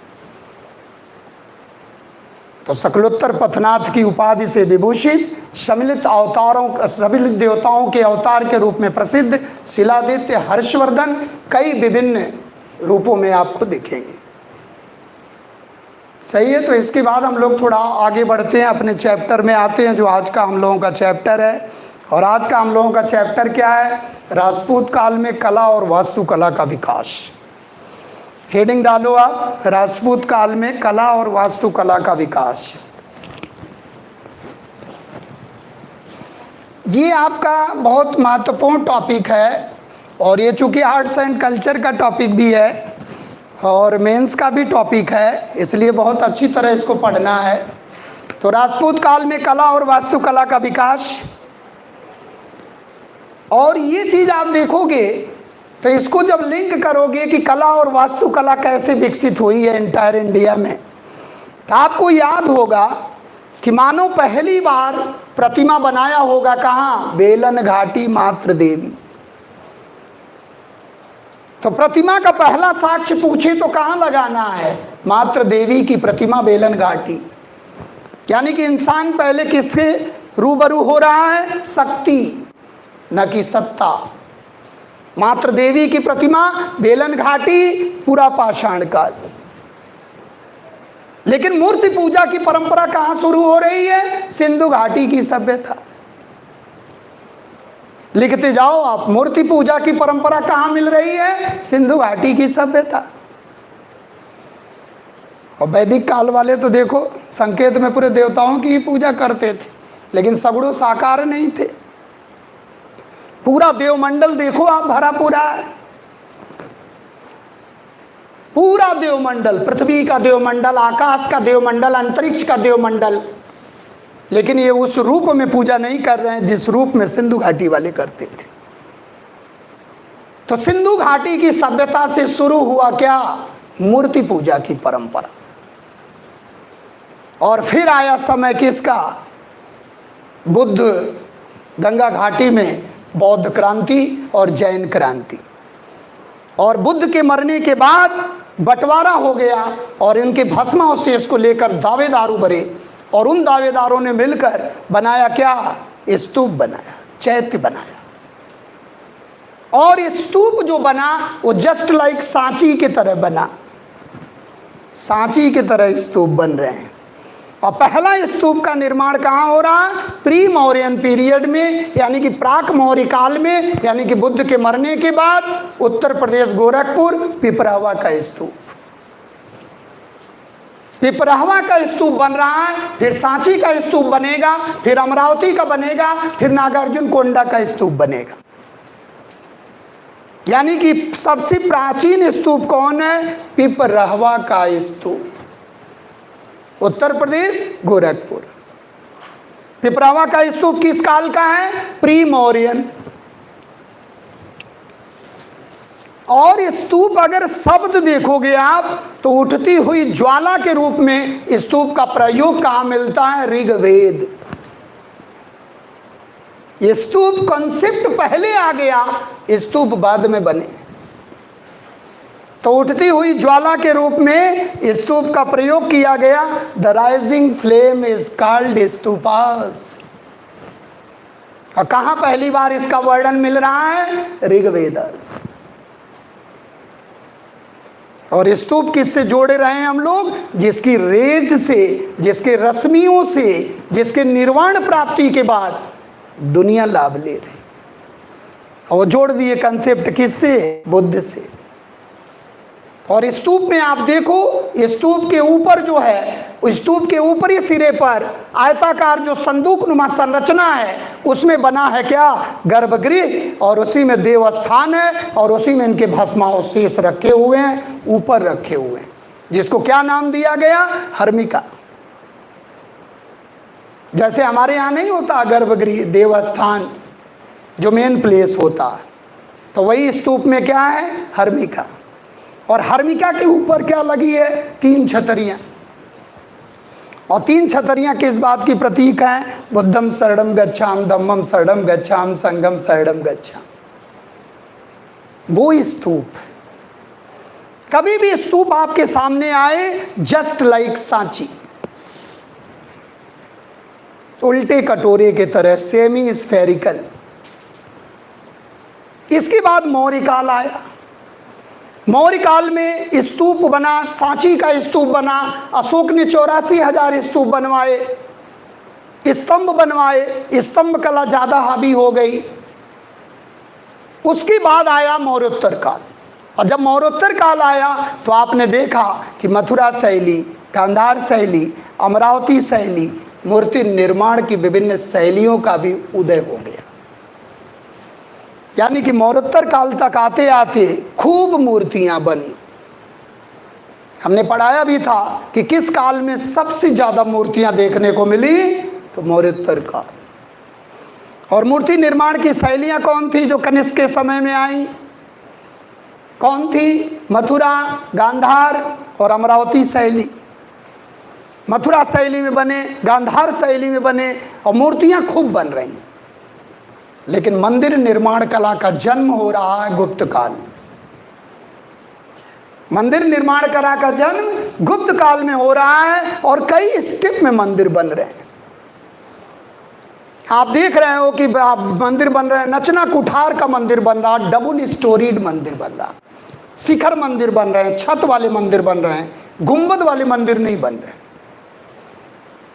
तो सकलोत्तर पथनाथ की उपाधि से विभूषित, सम्मिलित अवतारों, सम्मिलित देवताओं के अवतार के रूप में प्रसिद्ध शिलादित्य हर्षवर्धन कई विभिन्न रूपों में आपको दिखेंगे। सही है। तो इसके बाद हम लोग थोड़ा आगे बढ़ते हैं, अपने चैप्टर में आते हैं, जो आज का हम लोगों का चैप्टर है। और आज का हम लोगों का चैप्टर क्या है? राजपूत काल में कला और वास्तुकला का विकास। हेडिंग डालो आप, राजपूत काल में कला और वास्तुकला का विकास। ये आपका बहुत महत्वपूर्ण टॉपिक है और ये चूँकि आर्ट्स एंड कल्चर का टॉपिक भी है और मेंस का भी टॉपिक है, इसलिए बहुत अच्छी तरह इसको पढ़ना है। तो राजपूत काल में कला और वास्तुकला का विकास, और ये चीज़ आप देखोगे तो इसको जब लिंक करोगे कि कला और वास्तुकला कैसे विकसित हुई है एंटायर इंडिया में, तो आपको याद होगा कि मानो पहली बार प्रतिमा बनाया होगा कहाँ, बेलन घाटी मात्र देवी। तो प्रतिमा का पहला साक्ष्य पूछे तो कहाँ लगाना है, मात्र देवी की प्रतिमा बेलन घाटी। यानी कि इंसान पहले किससे रूबरू हो रहा है, शक्ति न कि सत्ता। मात्र देवी की प्रतिमा बेलन घाटी, पूरा पाषाण काल। लेकिन मूर्ति पूजा की परंपरा कहाँ शुरू हो रही है, सिंधु घाटी की सभ्यता। लिखते जाओ आप, मूर्ति पूजा की परंपरा कहाँ मिल रही है, सिंधु घाटी की सभ्यता। और वैदिक काल वाले तो देखो संकेत में पूरे देवताओं की ही पूजा करते थे, लेकिन सगुणों साकार नहीं थे। पूरा देवमंडल देखो आप, भरा पूरा है, पूरा देवमंडल, पृथ्वी का देवमंडल, आकाश का देवमंडल, अंतरिक्ष का देवमंडल। लेकिन ये उस रूप में पूजा नहीं कर रहे हैं जिस रूप में सिंधु घाटी वाले करते थे। तो सिंधु घाटी की सभ्यता से शुरू हुआ क्या, मूर्ति पूजा की परंपरा। और फिर आया समय किसका, बुद्ध, गंगा घाटी में बौद्ध क्रांति और जैन क्रांति। और बुद्ध के मरने के बाद बंटवारा हो गया और इनके भस्मावशेष को लेकर दावेदार उभरे और उन दावेदारों ने मिलकर बनाया क्या, स्तूप बनाया, चैत्य बनाया। और स्तूप जो बना वो जस्ट लाइक सांची की तरह बना, सांची की तरह स्तूप बन रहे हैं। और पहला स्तूप का निर्माण कहाँ हो रहा है, प्री मौर्यन पीरियड में, यानी कि प्राक मौर्य काल में, यानी कि बुद्ध के मरने के बाद उत्तर प्रदेश गोरखपुर पिपरावा का स्तूप। पिपरावा का स्तूप बन रहा है, फिर सांची का स्तूप बनेगा, फिर अमरावती का बनेगा, फिर नागार्जुन कोंडा का स्तूप बनेगा। यानी कि सबसे प्राचीन स्तूप कौन है, पिपरावा का स्तूप, उत्तर प्रदेश गोरखपुर। पिपरावा का स्तूप किस काल का है, प्री मौर्यन। और स्तूप अगर शब्द देखोगे आप तो उठती हुई ज्वाला के रूप में स्तूप का प्रयोग कहाँ मिलता है, ऋग्वेद। ये स्तूप कॉन्सेप्ट पहले आ गया, स्तूप बाद में बने। तो उठती हुई ज्वाला के रूप में स्तूप का प्रयोग किया गया। The rising flame is called stupas. और कहाँ पहली बार इसका वर्णन मिल रहा है, ऋग्वेद। और स्तूप किससे जोड़े रहे हैं हम लोग, जिसकी रेज से, जिसके रश्मियों से, जिसके निर्वाण प्राप्ति के बाद दुनिया लाभ ले रही। और वो जोड़ दिए कंसेप्ट किससे, बुद्ध से। और स्तूप में आप देखो, स्तूप के ऊपर जो है, स्तूप के ऊपरी सिरे पर आयताकार जो संदूक नुमा संरचना है, उसमें बना है क्या, गर्भगृह। और उसी में देवस्थान है और उसी में इनके भस्मावशेष रखे हुए हैं, ऊपर रखे हुए हैं, जिसको क्या नाम दिया गया, हर्मिका। जैसे हमारे यहाँ नहीं होता गर्भगृह, देवस्थान जो मेन प्लेस होता है, तो वही स्तूप में क्या है, हर्मिका। और हर्मिका के ऊपर क्या लगी है, 3 छतरियां। और 3 छतरियां किस बात की प्रतीक हैं, बुद्धम शरणम गच्छाम, धम्मम शरणम गच्छाम, संघम शरणम गच्छाम। वो स्तूप, कभी भी स्तूप आपके सामने आए जस्ट लाइक सांची, उल्टे कटोरे के तरह, सेमी स्फेरिकल। इसके बाद मौर्य काल आया। मौर्य काल में स्तूप बना, सांची का स्तूप बना। अशोक ने 84,000 स्तूप बनवाए, स्तंभ बनवाए। स्तंभ कला ज़्यादा हावी हो गई। उसके बाद आया मौर्योत्तर काल। और जब मौर्योत्तर काल आया तो आपने देखा कि मथुरा शैली, गांधार शैली, अमरावती शैली, मूर्ति निर्माण की विभिन्न शैलियों का भी उदय हो गया। यानी कि मौर्योत्तर काल तक आते आते खूब मूर्तियां बनी। हमने पढ़ाया भी था कि किस काल में सबसे ज्यादा मूर्तियां देखने को मिली, तो मौर्योत्तर काल। और मूर्ति निर्माण की शैलियां कौन थी जो कनिष्क के समय में आई? कौन थी? मथुरा, गांधार और अमरावती शैली। मथुरा शैली में बने, गांधार शैली में बने और मूर्तियां खूब बन रही। लेकिन मंदिर निर्माण कला का जन्म हो रहा है गुप्त काल। मंदिर निर्माण कला का जन्म गुप्त काल में हो रहा है और कई स्टेप में मंदिर बन रहे हैं। आप देख रहे हो कि मंदिर बन रहे हैं, नचना कुठार का मंदिर बन रहा, डबल स्टोरीड मंदिर बन रहा, शिखर मंदिर बन रहे हैं, छत वाले मंदिर बन रहे हैं, गुंबद वाले मंदिर नहीं बन रहे।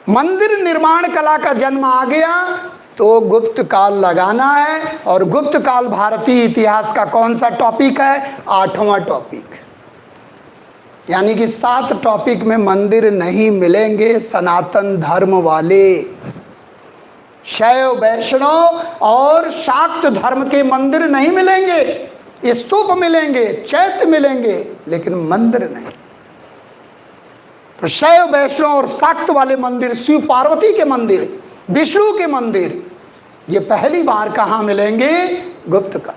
मंदिर निर्माण कला का जन्म आ गया तो गुप्त काल लगाना है। और गुप्त काल भारतीय इतिहास का कौन सा टॉपिक है? 8वां टॉपिक। यानी कि 7 टॉपिक में मंदिर नहीं मिलेंगे सनातन धर्म वाले। शैव, वैष्णव और शाक्त धर्म के मंदिर नहीं मिलेंगे। स्तूप मिलेंगे, चैत्य मिलेंगे, लेकिन मंदिर नहीं। तो शैव, वैष्णव और शाक्त वाले मंदिर, शिव पार्वती के मंदिर, विष्णु के मंदिर, ये पहली बार कहां मिलेंगे? गुप्त काल।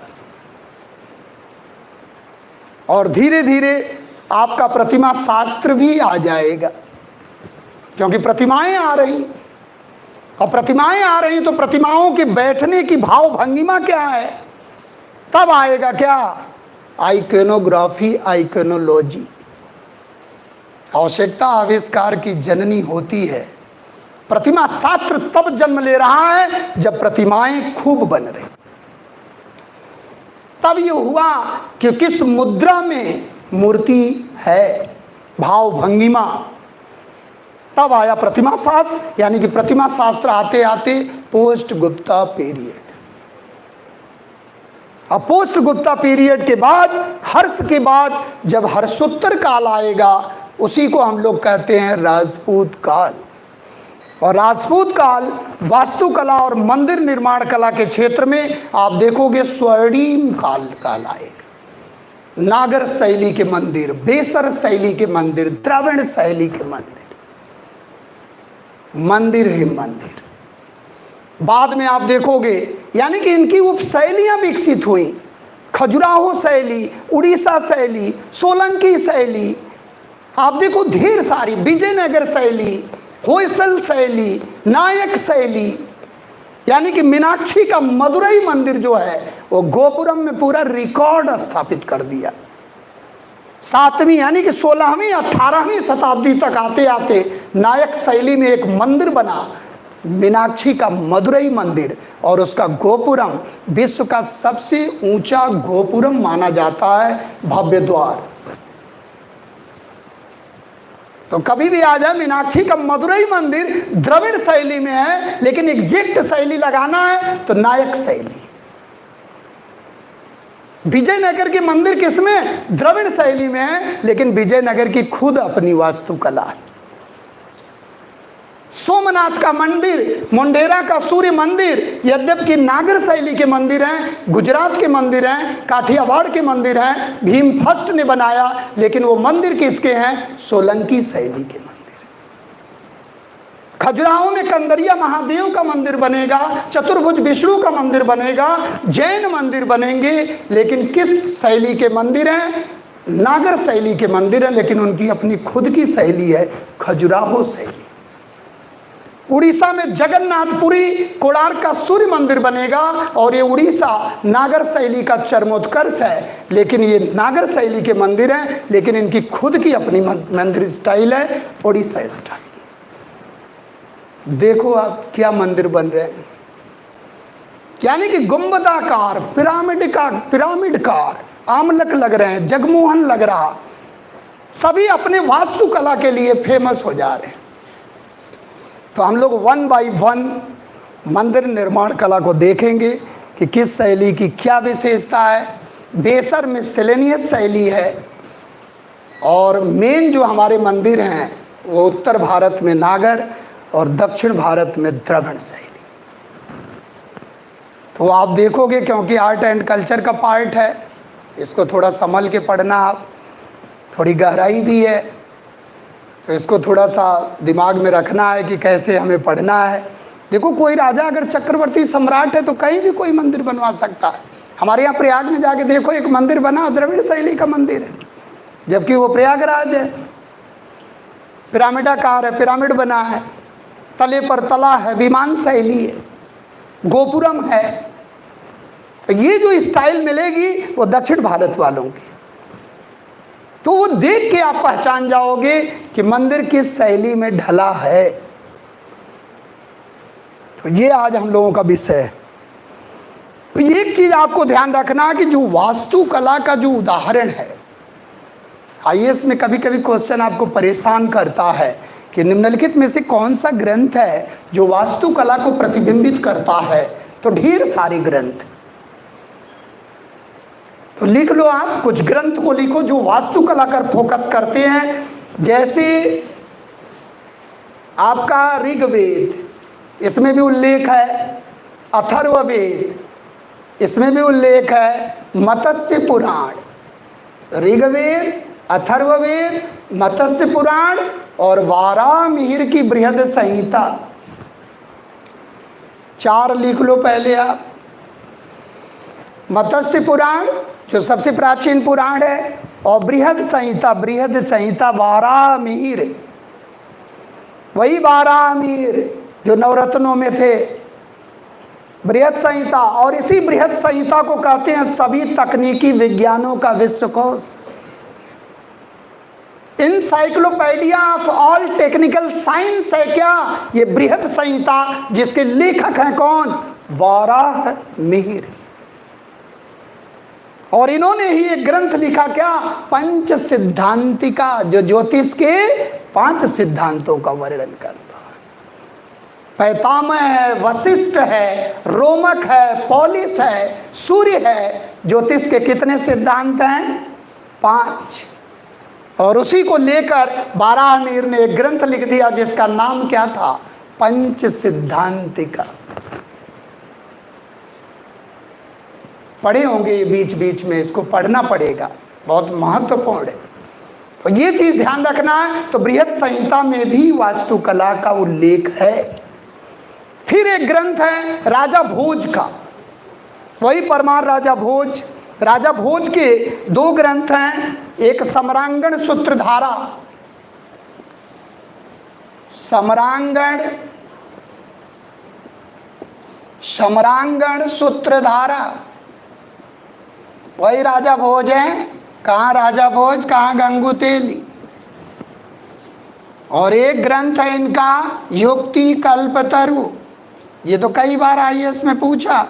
और धीरे धीरे आपका प्रतिमा शास्त्र भी आ जाएगा, क्योंकि प्रतिमाएं आ रही। और प्रतिमाएं आ रही तो प्रतिमाओं के बैठने की भाव भंगिमा क्या है? तब आएगा क्या? आइकोनोग्राफी, आइकोनोलॉजी। आवश्यकता आविष्कार की जननी होती है। प्रतिमा शास्त्र तब जन्म ले रहा है जब प्रतिमाएं खूब बन रही। तब ये हुआ कि किस मुद्रा में मूर्ति है, भाव भंगिमा। तब आया प्रतिमा शास्त्र। यानी कि प्रतिमा शास्त्र आते आते पोस्ट गुप्ता पीरियड। अब पोस्ट गुप्ता पीरियड के बाद, हर्ष के बाद जब हर्षोत्तर काल आएगा, उसी को हम लोग कहते हैं राजपूत काल। और राजपूत काल वास्तुकला और मंदिर निर्माण कला के क्षेत्र में आप देखोगे स्वर्णिम काल आएगा। नागर शैली के मंदिर, बेसर शैली के मंदिर, द्रविड़ शैली के मंदिर, मंदिर ही मंदिर। बाद में आप देखोगे यानी कि इनकी उपशैलियां विकसित हुई। खजुराहो शैली, उड़ीसा शैली, सोलंकी शैली, आप देखो ढेर सारी, विजयनगर शैली, होयसल शैली, नायक शैली। यानी कि मीनाक्षी का मदुरई मंदिर जो है वो गोपुरम में पूरा रिकॉर्ड स्थापित कर दिया। 7वीं यानी कि 16वीं 18वीं शताब्दी तक आते आते नायक शैली में एक मंदिर बना, मीनाक्षी का मदुरई मंदिर। और उसका गोपुरम विश्व का सबसे ऊंचा गोपुरम माना जाता है, भव्य द्वार। तो कभी भी आ जाए, मीनाक्षी का मदुरई मंदिर द्रविड़ शैली में है, लेकिन एग्जैक्ट शैली लगाना है तो नायक शैली। विजयनगर के मंदिर किसमें? द्रविड़ शैली में है, लेकिन विजयनगर की खुद अपनी वास्तुकला है। सोमनाथ का मंदिर, मुंडेरा का सूर्य मंदिर, यद्यपि नागर शैली के मंदिर हैं, गुजरात के मंदिर हैं, काठियावाड़ के मंदिर हैं, भीम फर्स्ट ने बनाया, लेकिन वो मंदिर किसके हैं? सोलंकी शैली के मंदिर। खजुराहो में कंदरिया महादेव का मंदिर बनेगा, चतुर्भुज विष्णु का मंदिर बनेगा, जैन मंदिर बनेंगे, लेकिन किस शैली के मंदिर हैं? नागर शैली के मंदिर हैं, लेकिन उनकी अपनी खुद की शैली है, खजुराहो शैली। उड़ीसा में जगन्नाथपुरी कोणार्क का सूर्य मंदिर बनेगा, और ये उड़ीसा नागर शैली का चरमोत्कर्ष है, लेकिन ये नागर शैली के मंदिर हैं, लेकिन इनकी खुद की अपनी मंदिर स्टाइल है, उड़ीसा स्टाइल। देखो आप क्या मंदिर बन रहे हैं, यानी कि गुंबदाकार, पिरामिडकार, आमलक लग रहे हैं, जगमोहन लग रहा, सभी अपने वास्तुकला के लिए फेमस हो जा रहे हैं। तो हम लोग 1 बाय 1 मंदिर निर्माण कला को देखेंगे कि किस शैली की क्या विशेषता है। बेसर में सिलेनियस शैली है, और मेन जो हमारे मंदिर हैं वो उत्तर भारत में नागर और दक्षिण भारत में द्रविड़ शैली। तो आप देखोगे, क्योंकि आर्ट एंड कल्चर का पार्ट है, इसको थोड़ा संभल के पढ़ना आप, थोड़ी गहराई भी है, तो इसको थोड़ा सा दिमाग में रखना है कि कैसे हमें पढ़ना है। देखो, कोई राजा अगर चक्रवर्ती सम्राट है तो कहीं भी कोई मंदिर बनवा सकता है। हमारे यहाँ प्रयाग में जाके देखो, एक मंदिर बना, द्रविड़ शैली का मंदिर है, जबकि वो प्रयागराज है। पिरामिडाकार है, पिरामिड बना है, तले पर तला है, विमान शैली है, गोपुरम है। तो ये जो स्टाइल मिलेगी वो दक्षिण भारत वालों की, तो वो देख के आप पहचान जाओगे कि मंदिर किस शैली में ढला है। तो ये आज हम लोगों का विषय है। तो एक चीज आपको ध्यान रखना कि जो वास्तुकला का जो उदाहरण है, आईएएस में कभी कभी क्वेश्चन आपको परेशान करता है कि निम्नलिखित में से कौन सा ग्रंथ है जो वास्तुकला को प्रतिबिंबित करता है। तो ढेर सारे ग्रंथ, तो लिख लो आप, कुछ ग्रंथ को लिखो जो वास्तुकला कर फोकस करते हैं। जैसे आपका ऋग्वेद, इसमें भी उल्लेख है, अथर्ववेद इसमें भी उल्लेख है, मत्स्य पुराण, ऋग्वेद, अथर्ववेद, मत्स्य पुराण और वारामिहिर की बृहद संहिता, 4 लिख लो पहले आप। मत्स्य पुराण जो सबसे प्राचीन पुराण है, और बृहद संहिता वारामिहिर, वही वारामिहिर जो नवरत्नों में थे, बृहद संहिता। और इसी बृहद संहिता को कहते हैं सभी तकनीकी विज्ञानों का विश्वकोश, encyclopaedia of all technical science है क्या ये बृहद संहिता, जिसके लेखक हैं कौन? वारामिहिर। और इन्होंने ही एक ग्रंथ लिखा क्या? पंच सिद्धांतिका, जो ज्योतिष के 5 सिद्धांतों का वर्णन करता है। पैतामह है, वशिष्ठ है, रोमक है, पॉलिस है, सूर्य है। ज्योतिष के कितने सिद्धांत हैं? 5। और उसी को लेकर वारामिहिर ने एक ग्रंथ लिख दिया जिसका नाम क्या था? पंच सिद्धांतिका। पढ़े होंगे ये बीच बीच में, इसको पढ़ना पड़ेगा, बहुत महत्वपूर्ण है। तो ये चीज ध्यान रखना है। तो बृहद संहिता में भी वास्तुकला का उल्लेख है। फिर एक ग्रंथ है राजा भोज का, वही परमार राजा भोज। राजा भोज के 2 ग्रंथ हैं, एक सम्रांगण सूत्रधारा, सम्रांगण सूत्रधारा, वही राजा भोज है। कहाँ राजा भोज, कहाँ गंगुतेली। और एक ग्रंथ है इनका युक्ति कल्पतरु, ये तो कई बार आईएएस में पूछा।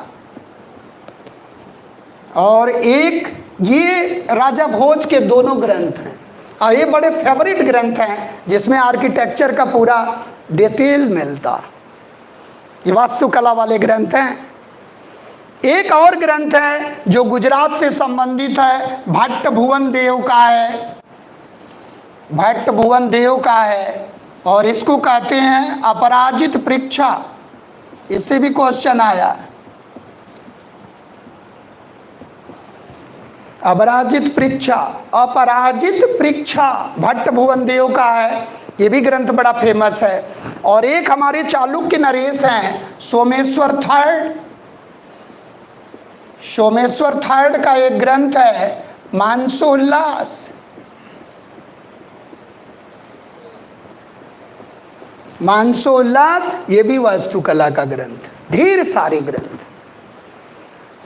और एक ये राजा भोज के दोनों ग्रंथ हैं, और ये बड़े फेवरेट ग्रंथ हैं जिसमें आर्किटेक्चर का पूरा डिटेल मिलता। ये वास्तुकला वाले ग्रंथ हैं। एक और ग्रंथ है जो गुजरात से संबंधित है, भट्ट भुवन देव का है, भट्ट भुवन देव का है, और इसको कहते हैं अपराजित परीक्षा। इससे भी क्वेश्चन आया, अपराजित परीक्षा, अपराजित परीक्षा भट्ट भुवन देव का है। ये भी ग्रंथ बड़ा फेमस है। और एक हमारे चालुक्य नरेश हैं सोमेश्वर थर्ड, सोमेश्वर थर्ड का एक ग्रंथ है मानसोल्लास। मानसोल्लास ये भी वास्तुकला का ग्रंथ। ढेर सारे ग्रंथ।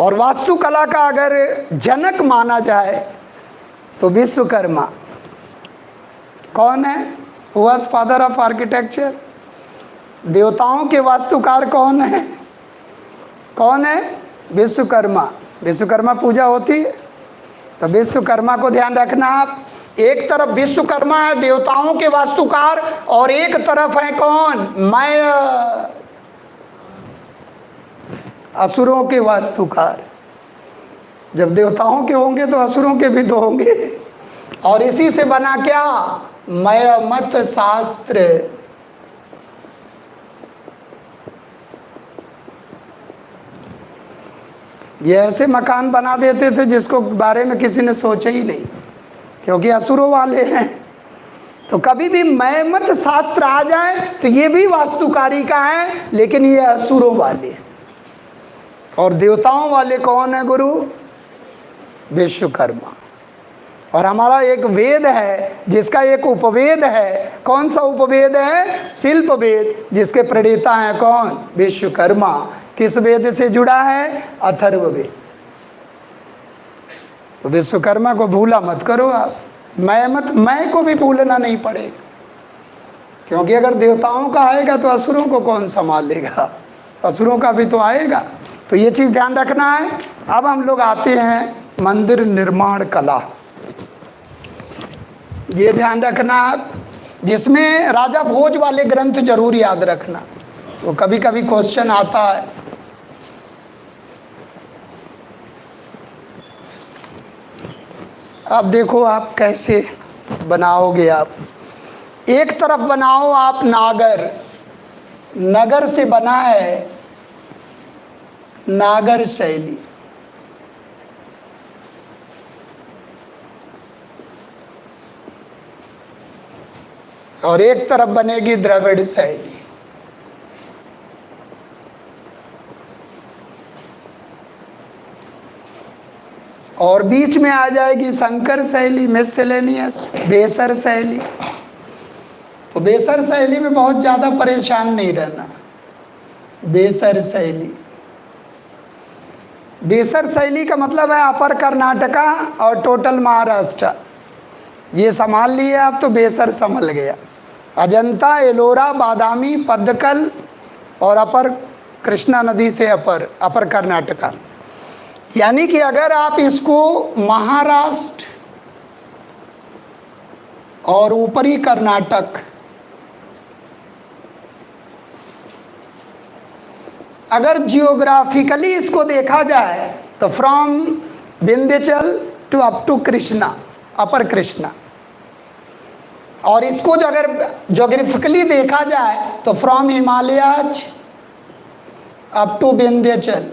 और वास्तुकला का अगर जनक माना जाए तो विश्वकर्मा। कौन है? Who was father of architecture? देवताओं के वास्तुकार कौन है? कौन है? विश्वकर्मा। विश्वकर्मा पूजा होती है, तो विश्वकर्मा को ध्यान रखना आप। एक तरफ विश्वकर्मा है देवताओं के वास्तुकार, और एक तरफ है कौन? मैं असुरों के वास्तुकार। जब देवताओं के होंगे तो असुरों के भी तो होंगे। और इसी से बना क्या? मयमत शास्त्र। ये ऐसे मकान बना देते थे जिसको बारे में किसी ने सोचा ही नहीं, क्योंकि असुरों वाले हैं। तो कभी भी मैमत शास्त्र आ जाए तो ये भी वास्तुकारी का है, लेकिन ये असुरों वाले हैं। और देवताओं वाले कौन है गुरु? विश्वकर्मा। और हमारा एक वेद है जिसका एक उपवेद है। कौन सा उपवेद है? शिल्प वेद, जिसके प्रणेता हैं कौन? विश्वकर्मा। किस वेद से जुड़ा है? अथर्ववेद। तो विश्वकर्मा को भूला मत करो आप। मैं को भी भूलना नहीं पड़ेगा, क्योंकि अगर देवताओं का आएगा तो असुरों को कौन संभालेगा? असुरों का भी तो आएगा। तो ये चीज़ ध्यान रखना है। अब हम लोग आते हैं मंदिर निर्माण कला। ये ध्यान रखना आप, जिसमें राजा भोज वाले ग्रंथ जरूर याद रखना। तो कभी कभी क्वेश्चन आता है। अब देखो आप कैसे बनाओगे। आप एक तरफ बनाओ आप नागर, नगर से बना है नागर शैली। और एक तरफ बनेगी द्रविड़ शैली। और बीच में आ जाएगी शंकर शैली, मिसलेनियस, बेसर शैली। तो बेसर शैली में बहुत ज़्यादा परेशान नहीं रहना। बेसर शैली, बेसर शैली का मतलब है अपर कर्नाटका और टोटल महाराष्ट्र। ये संभाल लिए आप तो बेसर संभल गया। अजंता, एलोरा, बादामी, पद्दकल और अपर कृष्णा नदी से अपर कर्नाटका। यानी कि अगर आप इसको महाराष्ट्र और ऊपरी कर्नाटक, अगर जियोग्राफिकली इसको देखा जाए तो from Vindhyachal to up to Krishna, upper Krishna. और इसको जो अगर ज्योग्राफिकली देखा जाए तो from Himalayas up to Vindhyachal.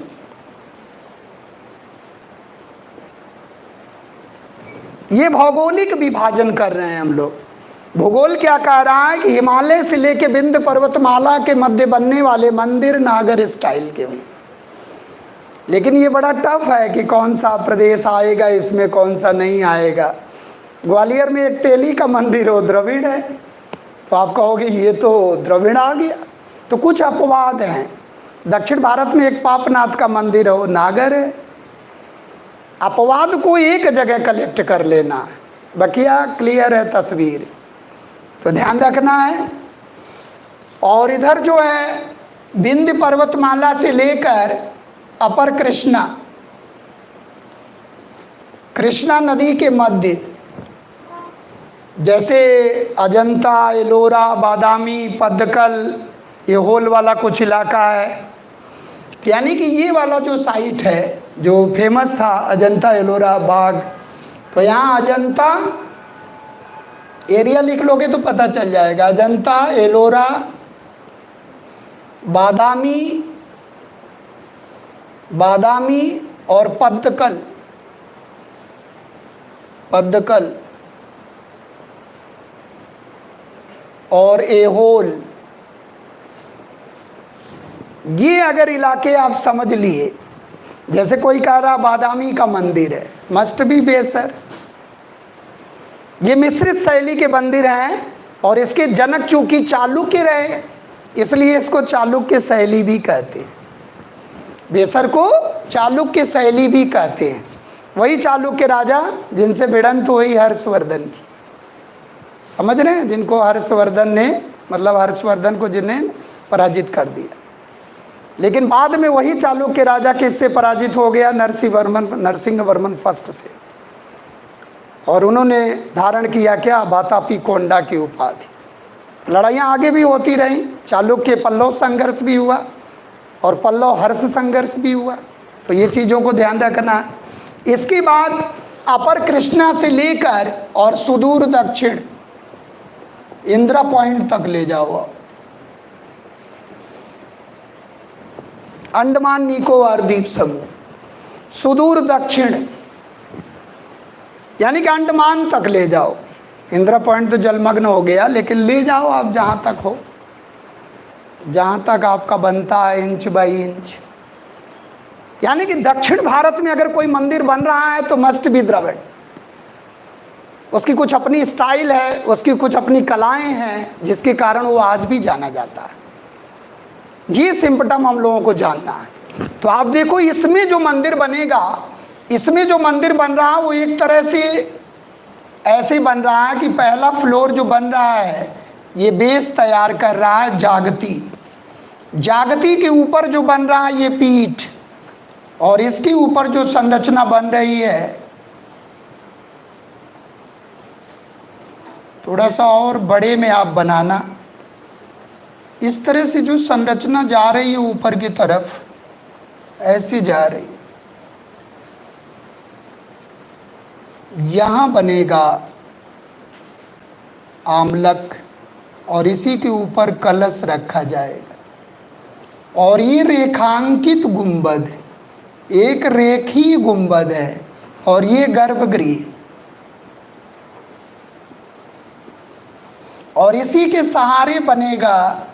ये भौगोलिक विभाजन कर रहे हैं हम लोग। भूगोल क्या कह रहा है कि हिमालय से लेके विंध्य पर्वतमाला के मध्य बनने वाले मंदिर नागर स्टाइल के हों। लेकिन ये बड़ा टफ है कि कौन सा प्रदेश आएगा इसमें, कौन सा नहीं आएगा। ग्वालियर में एक तेली का मंदिर हो, द्रविड़ है, तो आप कहोगे ये तो द्रविड़ आ गया। तो कुछ अपवाद हैं। दक्षिण भारत में एक पापनाथ का मंदिर हो, नागर है। अपवाद को एक जगह कलेक्ट कर लेना, बकिया क्लियर है तस्वीर। तो ध्यान रखना है। और इधर जो है विंध्य पर्वतमाला से लेकर अपर कृष्णा, कृष्णा नदी के मध्य, जैसे अजंता, एलोरा, बादामी, पद्दकल, ये होल वाला कुछ इलाका है। यानी कि ये वाला जो साइट है जो फेमस था अजंता एलोरा बाग, तो यहाँ अजंता एरिया लिख लोगे तो पता चल जाएगा। अजंता, एलोरा, बादामी और पद्दकल और एहोल, ये अगर इलाके आप समझ लिए। जैसे कोई कह रहा बादामी का मंदिर है, मस्ट बी बेसर। ये मिश्रित शैली के मंदिर हैं और इसके जनक चूंकि चालुक्य रहे, इसलिए इसको चालुक्य शैली भी कहते हैं। बेसर को चालुक्य शैली भी कहते हैं। वही चालुक्य राजा जिनसे भिड़ंत हुई हर्षवर्धन की, समझ रहे हैं, जिनको हर्षवर्धन ने, मतलब हर्षवर्धन को जिन्हें पराजित कर दिया। लेकिन बाद में वही चालुक्य राजा किससे पराजित हो गया? नरसिंह वर्मन फर्स्ट से। और उन्होंने धारण किया क्या? वातापी कोंडा की उपाधि। लड़ाइयाँ आगे भी होती रहीं। चालुक्य पल्लव संघर्ष भी हुआ और पल्लव हर्ष संघर्ष भी हुआ। तो ये चीज़ों को ध्यान रखना है। इसके बाद अपर कृष्णा से लेकर और सुदूर दक्षिण इंदिरा पॉइंट तक ले जाओ। अंडमान निकोबार द्वीप समूह, सुदूर दक्षिण यानी कि अंडमान तक ले जाओ। इंदिरा पॉइंट तो जलमग्न हो गया, लेकिन ले जाओ आप जहाँ तक हो, जहाँ तक आपका बनता है इंच बाई इंच। यानी कि दक्षिण भारत में अगर कोई मंदिर बन रहा है तो मस्ट बी द्रविड़। उसकी कुछ अपनी स्टाइल है, उसकी कुछ अपनी कलाएं हैं, जिसके कारण वो आज भी जाना जाता है। ये सिम्पटम हम लोगों को जानना है। तो आप देखो इसमें जो मंदिर बनेगा, इसमें जो मंदिर बन रहा है वो एक तरह से ऐसे बन रहा है कि पहला फ्लोर जो बन रहा है ये बेस तैयार कर रहा है जागती। जागती के ऊपर जो बन रहा है ये पीठ, और इसके ऊपर जो संरचना बन रही है थोड़ा सा और बड़े में आप बनाना। इस तरह से जो संरचना जा रही है ऊपर की तरफ ऐसे जा रही है, यहाँ बनेगा आमलक और इसी के ऊपर कलश रखा जाएगा। और ये रेखांकित गुंबद, एक रेखीय गुंबद है, और ये गर्भगृह, और इसी के सहारे बनेगा,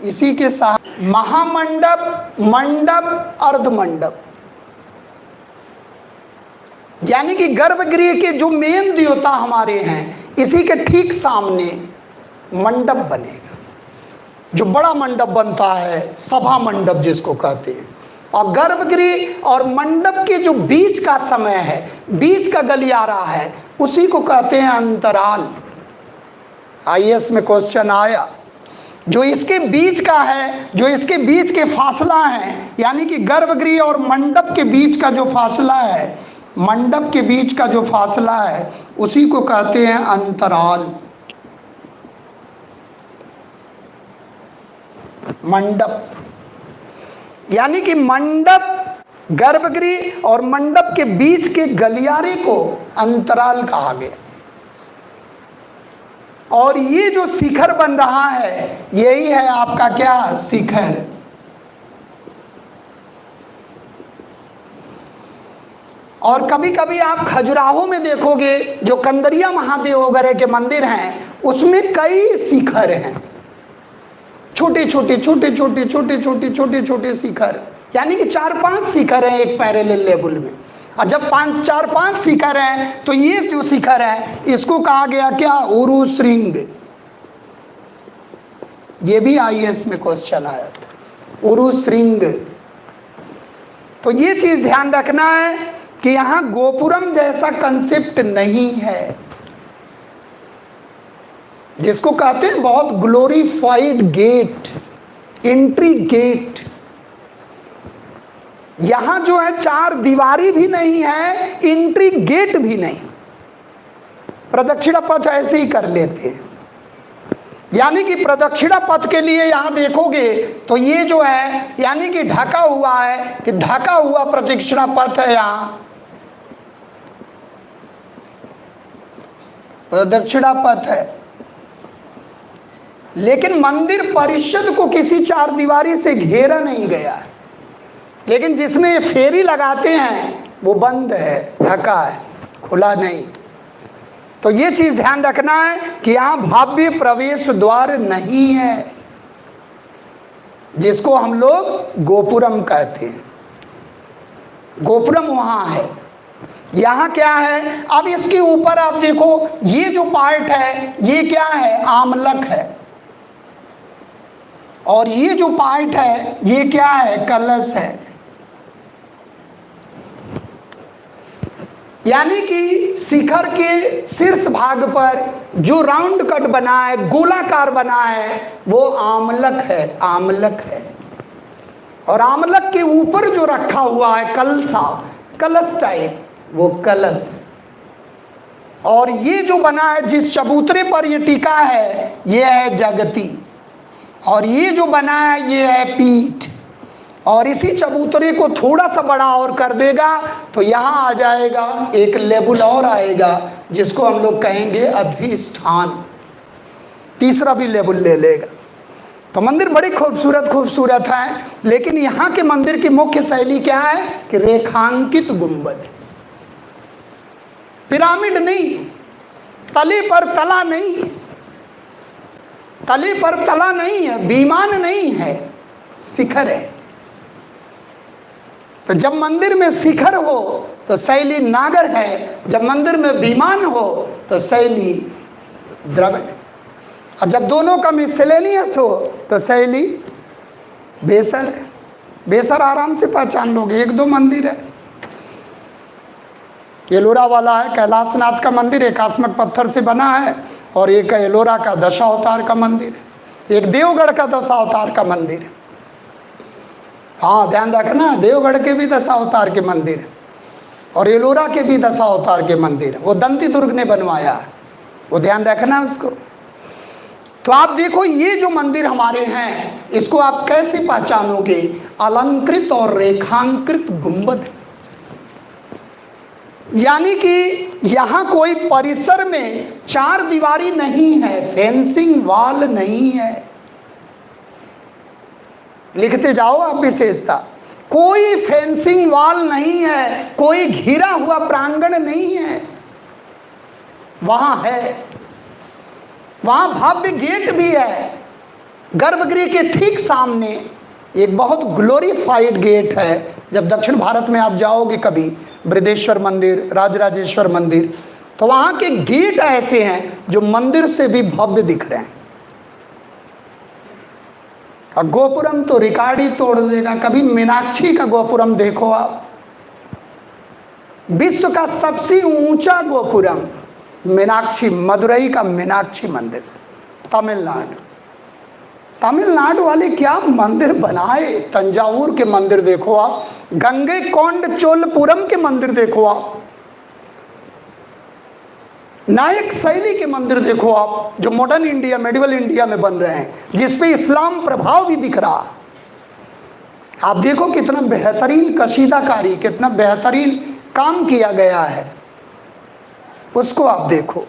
इसी के सहारे महामंडप, मंडप, अर्धमंडप। यानी कि गर्भगृह के जो मेन देवता हमारे हैं, इसी के ठीक सामने मंडप बनेगा, जो बड़ा मंडप बनता है, सभा मंडप जिसको कहते हैं। और गर्भगृह और मंडप के जो बीच का समय है, बीच का गलियारा है, उसी को कहते हैं अंतराल। आईएएस में क्वेश्चन आया, जो इसके बीच का है, जो इसके बीच के फासला है, यानी कि गर्भगृह और मंडप के बीच का जो फासला है, मंडप के बीच का जो फासला है, उसी को कहते हैं अंतराल। मंडप यानी कि मंडप, गर्भगृह और मंडप के बीच के गलियारे को अंतराल कहा गया। और ये जो शिखर बन रहा है यही है आपका क्या, शिखर। और कभी कभी आप खजुराहो में देखोगे, जो कंदरिया महादेव वगैरह के मंदिर हैं, उसमें कई शिखर हैं, छोटे छोटे छोटे छोटे छोटे छोटे छोटे छोटे शिखर। यानी कि 4-5 शिखर हैं एक पैरेलल लेवल में। और जब 4-5 शिखर हैं तो ये जो शिखर है इसको कहा गया क्या, उरु श्रृंग। ये भी आईएएस में क्वेश्चन आया था, उरु श्रृंग। तो ये चीज ध्यान रखना है कि यहां गोपुरम जैसा कंसेप्ट नहीं है, जिसको कहते हैं बहुत ग्लोरीफाइड गेट, एंट्री गेट। यहां जो है 4 दीवारी भी नहीं है, एंट्री गेट भी नहीं। प्रदक्षिणा पथ ऐसे ही कर लेते हैं। यानी कि प्रदक्षिणा पथ के लिए यहां देखोगे तो ये जो है यानी कि ढका हुआ है, कि ढका हुआ प्रदक्षिणा पथ है, यहां प्रदक्षिणा पथ है। लेकिन मंदिर परिषद को किसी 4 दीवारी से घेरा नहीं गया है, लेकिन जिसमें ये फेरी लगाते हैं वो बंद है, ढका है, खुला नहीं। तो ये चीज ध्यान रखना है कि यहां भव्य प्रवेश द्वार नहीं है, जिसको हम लोग गोपुरम कहते हैं। गोपुरम वहां है, यहां क्या है। अब इसके ऊपर आप देखो, ये जो पार्ट है ये क्या है, आमलक है। और ये जो पार्ट है ये क्या है, कलश है। यानी कि शिखर के शीर्ष भाग पर जो राउंड कट बना है, गोलाकार बना है, वो आमलक है, आमलक है। और आमलक के ऊपर जो रखा हुआ है कलसा, कलश टाइप, वो कलश। और ये जो बना है, जिस चबूतरे पर ये टिका है, ये है जगती। और ये जो बना है ये है पीठ। और इसी चबूतरे को थोड़ा सा बड़ा और कर देगा तो यहाँ आ जाएगा, एक लेवल और आएगा, जिसको हम लोग कहेंगे अधिष्ठान। तीसरा भी लेवल ले लेगा। तो मंदिर बड़ी खूबसूरत खूबसूरत है, लेकिन यहाँ के मंदिर की मुख्य शैली क्या है कि रेखांकित गुंबद, पिरामिड नहीं, तली पर तला नहीं, तली पर तला नहीं है, विमान नहीं है, शिखर है। तो जब मंदिर में शिखर हो तो शैली नागर है, जब मंदिर में विमान हो तो शैली द्रविड़, और जब दोनों का मिसलेनियस हो तो शैली बेसर है। बेसर आराम से पहचान लोगे, एक दो मंदिर है। एलोरा वाला है कैलाशनाथ का मंदिर, एकास्मक पत्थर से बना है, और एक एलोरा का दशावतार का मंदिर है, एक देवगढ़ का दशावतार का मंदिर है। हाँ ध्यान रखना, देवगढ़ के भी दशावतार के मंदिर है और एलोरा के भी दशावतार के मंदिर है, वो दंती दुर्ग ने बनवाया है, वो ध्यान रखना उसको। तो आप देखो ये जो मंदिर हमारे हैं, इसको आप कैसे पहचानोगे? अलंकृत और रेखांकृत गुंबद, यानी कि यहाँ कोई परिसर में चार दीवारी नहीं है, फेंसिंग वॉल नहीं है। लिखते जाओ आप विशेषता, कोई फेंसिंग वॉल नहीं है, कोई घिरा हुआ प्रांगण नहीं है। वहां है, वहां भव्य गेट भी है, गर्भगृह के ठीक सामने एक बहुत ग्लोरीफाइड गेट है। जब दक्षिण भारत में आप जाओगे कभी, बृहदेश्वर मंदिर, राजराजेश्वर मंदिर, तो वहां के गेट ऐसे हैं जो मंदिर से भी भव्य दिख रहे हैं। और गोपुरम तो रिकॉर्ड ही तोड़ देगा। कभी मीनाक्षी का गोपुरम देखो आप, विश्व का सबसे ऊंचा गोपुरम मीनाक्षी, मदुरई का मीनाक्षी मंदिर, तमिलनाडु। तमिलनाडु वाले क्या मंदिर बनाए। तंजावुर के मंदिर देखो आप, गंगे कोंड चोलपुरम के मंदिर देखो आप, नायक शैली के मंदिर देखो आप, जो मॉडर्न इंडिया, मेडिवल इंडिया में बन रहे हैं, जिसपे इस्लाम प्रभाव भी दिख रहा। आप देखो कितना बेहतरीन कशीदाकारी, कितना बेहतरीन काम किया गया है, उसको आप देखो।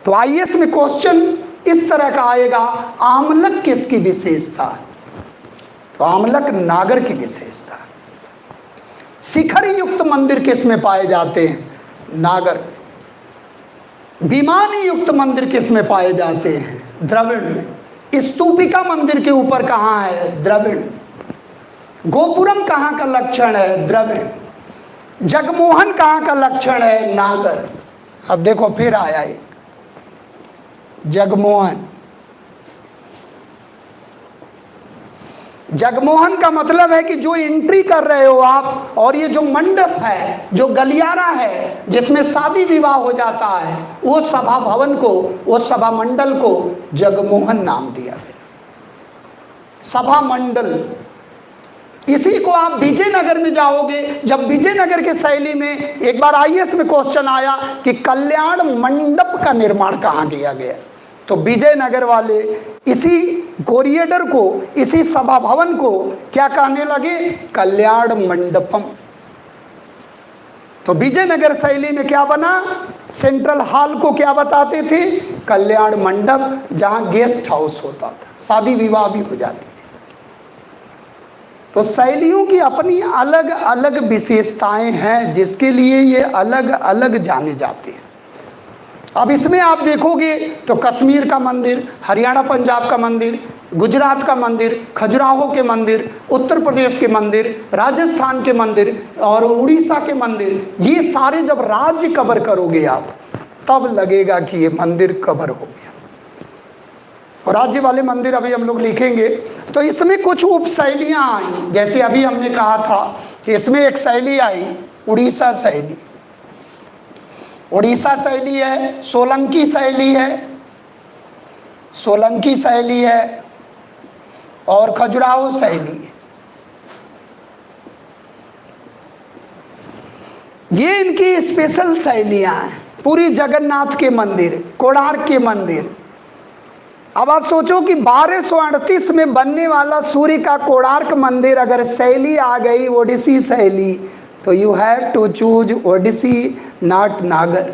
तो आईएएस में क्वेश्चन इस तरह का आएगा, आमलक किसकी विशेषता? तो आमलक नागर की विशेषता। शिखर युक्त मंदिर किस में पाए जाते हैं? नागर। विमान युक्त मंदिर किस में पाए जाते हैं? द्रविड़ में। स्तूपिका मंदिर के ऊपर कहाँ है? द्रविड़। गोपुरम कहाँ का लक्षण है? द्रविड़। जगमोहन कहाँ का लक्षण है? नागर। अब देखो फिर आया एक जगमोहन। जगमोहन का मतलब है कि जो एंट्री कर रहे हो आप, और ये जो मंडप है, जो गलियारा है जिसमें शादी विवाह हो जाता है, वो सभा भवन को, वो सभा मंडल को जगमोहन नाम दिया गया, सभा मंडल। इसी को आप विजयनगर में जाओगे, जब विजयनगर के शैली में एक बार आईएएस में क्वेश्चन आया कि कल्याण मंडप का निर्माण कहाँ किया गया, तो विजयनगर वाले इसी कोरिएडर को, इसी सभा भवन को क्या कहने लगे? कल्याण मंडपम। तो विजयनगर शैली में क्या बना? सेंट्रल हॉल को क्या बताते थे? कल्याण मंडप, जहां गेस्ट हाउस होता था, शादी विवाह भी हो जाती थी। तो शैलियों की अपनी अलग अलग विशेषताएं हैं, जिसके लिए ये अलग अलग जाने जाते हैं। अब इसमें आप देखोगे तो कश्मीर का मंदिर, हरियाणा पंजाब का मंदिर, गुजरात का मंदिर, खजुराहो के मंदिर, उत्तर प्रदेश के मंदिर, राजस्थान के मंदिर और उड़ीसा के मंदिर, ये सारे जब राज्य कवर करोगे आप, तब लगेगा कि ये मंदिर कवर हो गया। और राज्य वाले मंदिर अभी हम लोग लिखेंगे। तो इसमें कुछ उपशैलियाँ आई, जैसे अभी हमने कहा था कि इसमें एक शैली आई उड़ीसा शैली। उड़ीसा शैली है, सोलंकी शैली है, सोलंकी शैली है और खजुराहो शैली है। ये इनकी स्पेशल शैलियां हैं। पूरी जगन्नाथ के मंदिर, कोणार्क के मंदिर। अब आप सोचो कि 1238 में बनने वाला सूर्य का कोणार्क मंदिर, अगर शैली आ गई ओडिसी शैली, तो you have to choose Odissi not Nagara.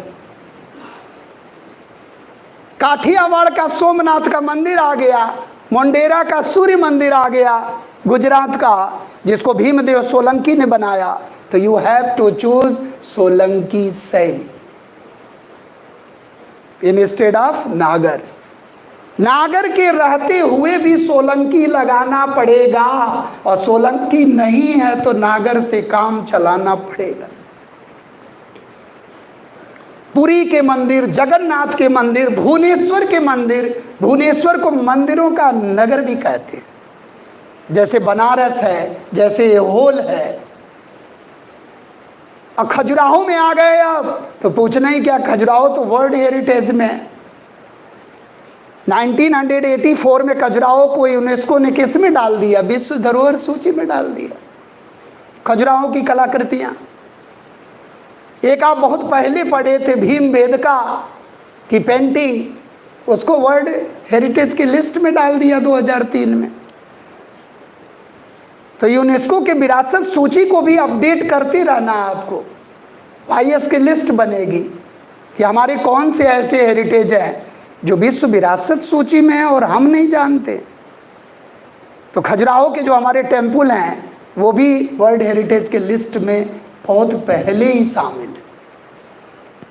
Kathiawar का सोमनाथ का मंदिर आ गया, मोंढेरा का सूर्य मंदिर आ गया गुजरात का, जिसको भीमदेव सोलंकी ने बनाया। तो you have to choose Solanki शैली इंस्टेड ऑफ नागर। नागर के रहते हुए भी सोलंकी लगाना पड़ेगा, और सोलंकी नहीं है तो नागर से काम चलाना पड़ेगा। पुरी के मंदिर, जगन्नाथ के मंदिर, भुवनेश्वर के मंदिर, भुवनेश्वर को मंदिरों का नगर भी कहते हैं, जैसे बनारस है, जैसे होल है। अब खजुराहो में आ गए, अब तो पूछना ही क्या, खजुराहो तो वर्ल्ड हेरिटेज में है। 1984 में खजुराहो को यूनेस्को ने किस में डाल दिया? विश्व धरोहर सूची में डाल दिया। खजुराहो की कलाकृतियां, एक आप बहुत पहले पढ़े थे भीमबेदका की पेंटिंग, उसको वर्ल्ड हेरिटेज की लिस्ट में डाल दिया 2003 में। तो यूनेस्को के विरासत सूची को भी अपडेट करते रहना है आपको। IS की लिस्ट बनेगी कि हमारे कौन से ऐसे हेरिटेज हैं जो विश्व विरासत सूची में है और हम नहीं जानते। तो खजुराहो के जो हमारे टेम्पल हैं वो भी वर्ल्ड हेरिटेज के लिस्ट में बहुत पहले ही शामिल है।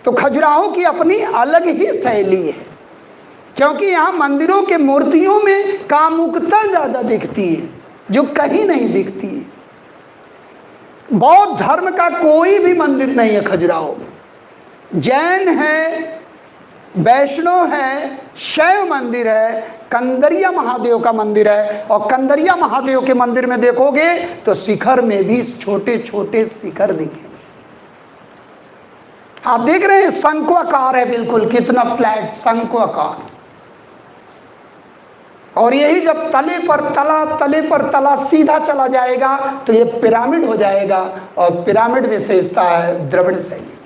तो खजुराहो की अपनी अलग ही शैली है, क्योंकि यहाँ मंदिरों के मूर्तियों में कामुकता ज़्यादा दिखती है, जो कहीं नहीं दिखती है। बौद्ध धर्म का कोई भी मंदिर नहीं है खजुराहो में। जैन है, वैष्णव है, शैव मंदिर है, कंदरिया महादेव का मंदिर है। और कंदरिया महादेव के मंदिर में देखोगे तो शिखर में भी छोटे छोटे शिखर दिखे। आप देख रहे हैं शंक्वाकार है, बिल्कुल कितना फ्लैट शंक्वाकार। और यही जब तले पर तला सीधा चला जाएगा तो ये पिरामिड हो जाएगा। और पिरामिड विशेषता है द्रविड़ शैली की।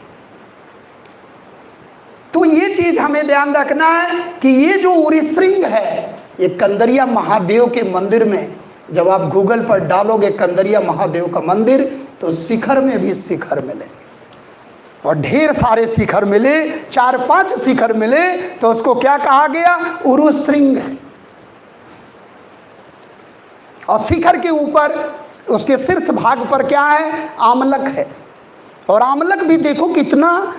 तो ये चीज हमें ध्यान रखना है कि ये जो उरीश्रृंग है, ये कंदरिया महादेव के मंदिर में, जब आप गूगल पर डालोगे कंदरिया महादेव का मंदिर, तो शिखर में भी शिखर मिले, और ढेर सारे शिखर मिले, 4-5 शिखर मिले। तो उसको क्या कहा गया? उरुश्रृंग है। और शिखर के ऊपर उसके शीर्ष भाग पर क्या है? आमलक है। और आमलक भी देखो कितना,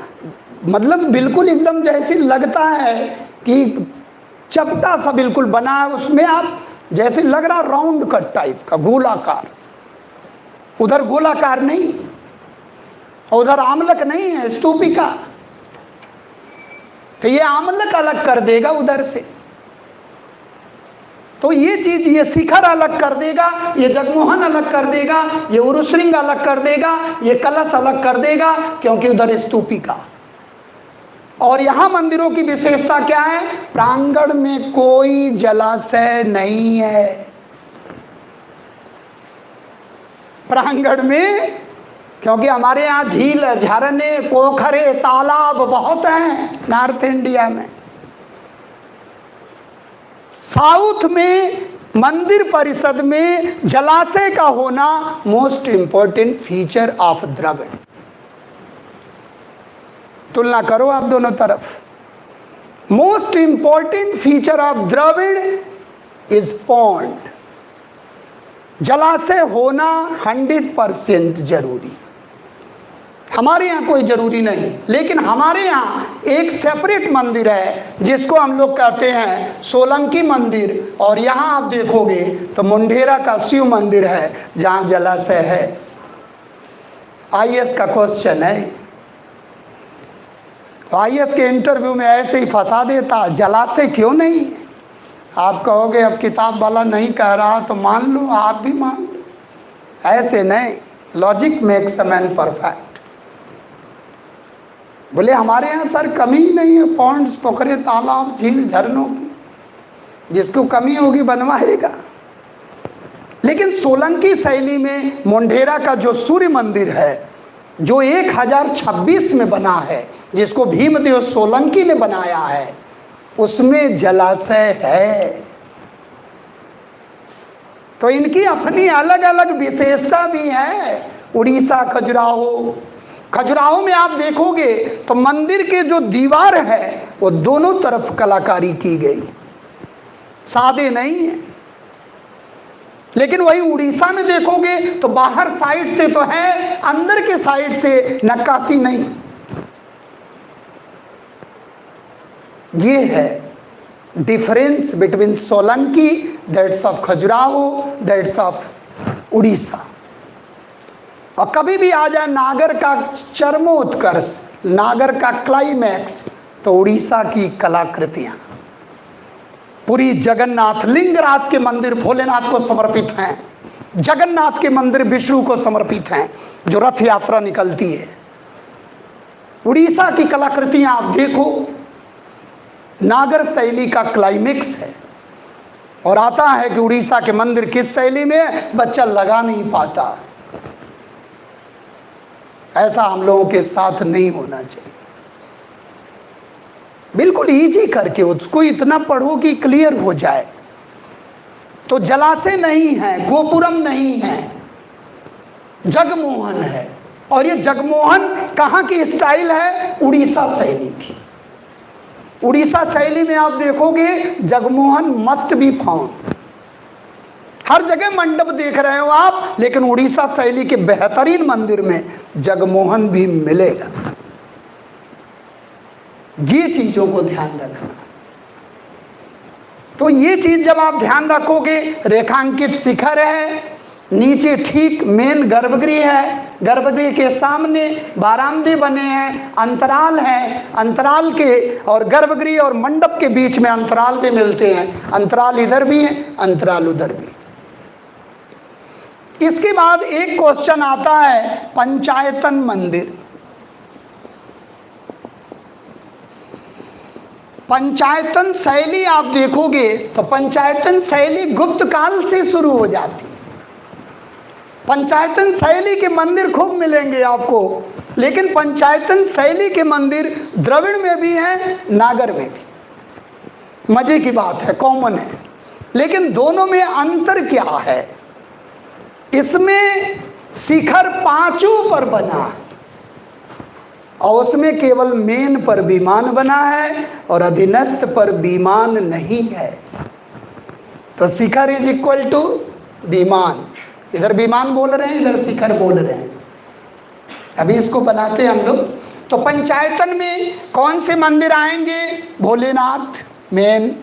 मतलब बिल्कुल एकदम जैसे लगता है कि चपटा सा बिल्कुल बना है, उसमें आप जैसे लग रहा राउंड कट टाइप का, गोलाकार। उधर गोलाकार नहीं, उधर आमलक नहीं है, स्तूपिका। तो ये आमलक अलग कर देगा उधर से। तो ये चीज, ये शिखर अलग कर देगा, ये जगमोहन अलग कर देगा, ये उरुश्रृंग अलग कर देगा, ये कलश अलग कर देगा, क्योंकि उधर स्तूपिका। और यहां मंदिरों की विशेषता क्या है? प्रांगण में कोई जलाशय नहीं है। प्रांगण में, क्योंकि हमारे यहाँ झील, झरने, पोखरे, तालाब बहुत हैं नॉर्थ इंडिया में। साउथ में मंदिर परिषद में जलाशय का होना most important feature of Dravida. तुलना करो आप दोनों तरफ। Most important feature of Dravida is pond. जलाशय होना 100% जरूरी। हमारे यहाँ कोई जरूरी नहीं, लेकिन हमारे यहाँ एक सेपरेट मंदिर है जिसको हम लोग कहते हैं सोलंकी मंदिर। और यहाँ आप देखोगे तो मुंढेरा का शिव मंदिर है जहाँ जलाशय है। IS का क्वेश्चन है, IS के इंटरव्यू में ऐसे ही फंसा देता, जलाशय क्यों नहीं? आप कहोगे अब किताब वाला नहीं कह रहा तो मान लो, आप भी मान लो। ऐसे नहीं, logic makes a man perfect. बोले हमारे यहाँ सर कमी ही नहीं है पॉन्ड्स, पोखरे, तालाब, झील, झरनों की। जिसको कमी होगी बनवाएगा। लेकिन सोलंकी शैली में मुंढेरा का जो सूर्य मंदिर है, जो 1026 में बना है, जिसको भीमदेव सोलंकी ने बनाया है, उसमें जलाशय है। तो इनकी अपनी अलग अलग विशेषता भी है। उड़ीसा खजुराहो में आप देखोगे तो मंदिर के जो दीवार है वो दोनों तरफ कलाकारी की गई। सादे नहीं है। लेकिन वही उड़ीसा में देखोगे तो बाहर साइड से तो है, अंदर के साइड से नक्काशी नहीं। ये है difference between Solanki, that's of Khajuraho, that's of Orissa. और कभी भी आ जाए नागर का चरमोत्कर्ष, नागर का क्लाइमैक्स, तो उड़ीसा की कलाकृतियां, पूरी जगन्नाथ, लिंगराज के मंदिर भोलेनाथ को समर्पित हैं, जगन्नाथ के मंदिर विष्णु को समर्पित हैं, जो रथ यात्रा निकलती है। उड़ीसा की कलाकृतियां आप देखो, नागर शैली का क्लाइमेक्स है। और आता है कि उड़ीसा के मंदिर किस शैली में, बच्चा लगा नहीं पाता। ऐसा हम लोगों के साथ नहीं होना चाहिए। बिल्कुल इजी करके उसको इतना पढ़ो कि क्लियर हो जाए। तो जलाशय नहीं है, गोपुरम नहीं है, जगमोहन है। और ये जगमोहन कहाँ की स्टाइल है, उड़ीसा शैली की। उड़ीसा शैली में आप देखोगे जगमोहन मस्ट बी फाउंड। हर जगह मंडप देख रहे हो आप, लेकिन उड़ीसा शैली के बेहतरीन मंदिर में जगमोहन भी मिलेगा। ये चीजों को ध्यान रखना। तो ये चीज जब आप ध्यान रखोगे, रेखांकित शिखर है, नीचे ठीक मेन गर्भगृह है, गर्भगृह के सामने बारामदे बने हैं, अंतराल है, अंतराल के और गर्भगृह और मंडप के बीच में अंतराल भी मिलते हैं। अंतराल इधर भी है, अंतराल उधर भी। इसके बाद एक क्वेश्चन आता है, पंचायतन मंदिर। पंचायतन शैली आप देखोगे तो पंचायतन शैली गुप्त काल से शुरू हो जाती है। पंचायतन शैली के मंदिर खूब मिलेंगे आपको, लेकिन पंचायतन शैली के मंदिर द्रविड़ में भी हैं, नागर में भी। मजे की बात है, कॉमन है। लेकिन दोनों में अंतर क्या है? इसमें शिखर पांचों पर बना है और उसमें केवल मेन पर विमान बना है और अधीनस्थ पर विमान नहीं है। तो शिखर इज इक्वल टू विमान। इधर विमान बोल रहे हैं, इधर शिखर बोल रहे हैं। अभी इसको बनाते हैं हम लोग। तो पंचायतन में कौन से मंदिर आएंगे? भोलेनाथ मेन,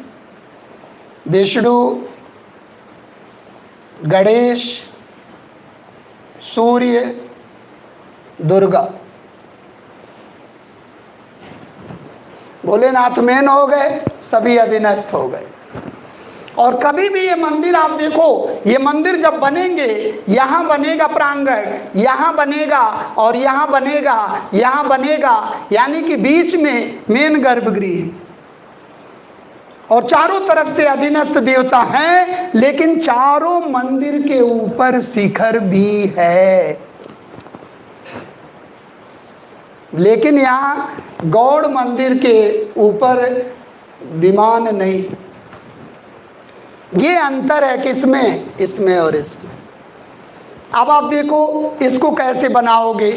विष्णु, गणेश, सूर्य, दुर्गा। भोलेनाथ मेन हो गए, सभी अधीनस्थ हो गए। और कभी भी ये मंदिर आप देखो, ये मंदिर जब बनेंगे, यहाँ बनेगा प्रांगण, यहाँ बनेगा और यहाँ बनेगा, यहाँ बनेगा, यानी कि बीच में मेन गर्भगृह और चारों तरफ से अधीनस्थ देवता हैं। लेकिन चारों मंदिर के ऊपर शिखर भी है, लेकिन यहाँ गौड़ मंदिर के ऊपर विमान नहीं। ये अंतर है किसमें? इसमें और इसमें। अब आप देखो इसको कैसे बनाओगे।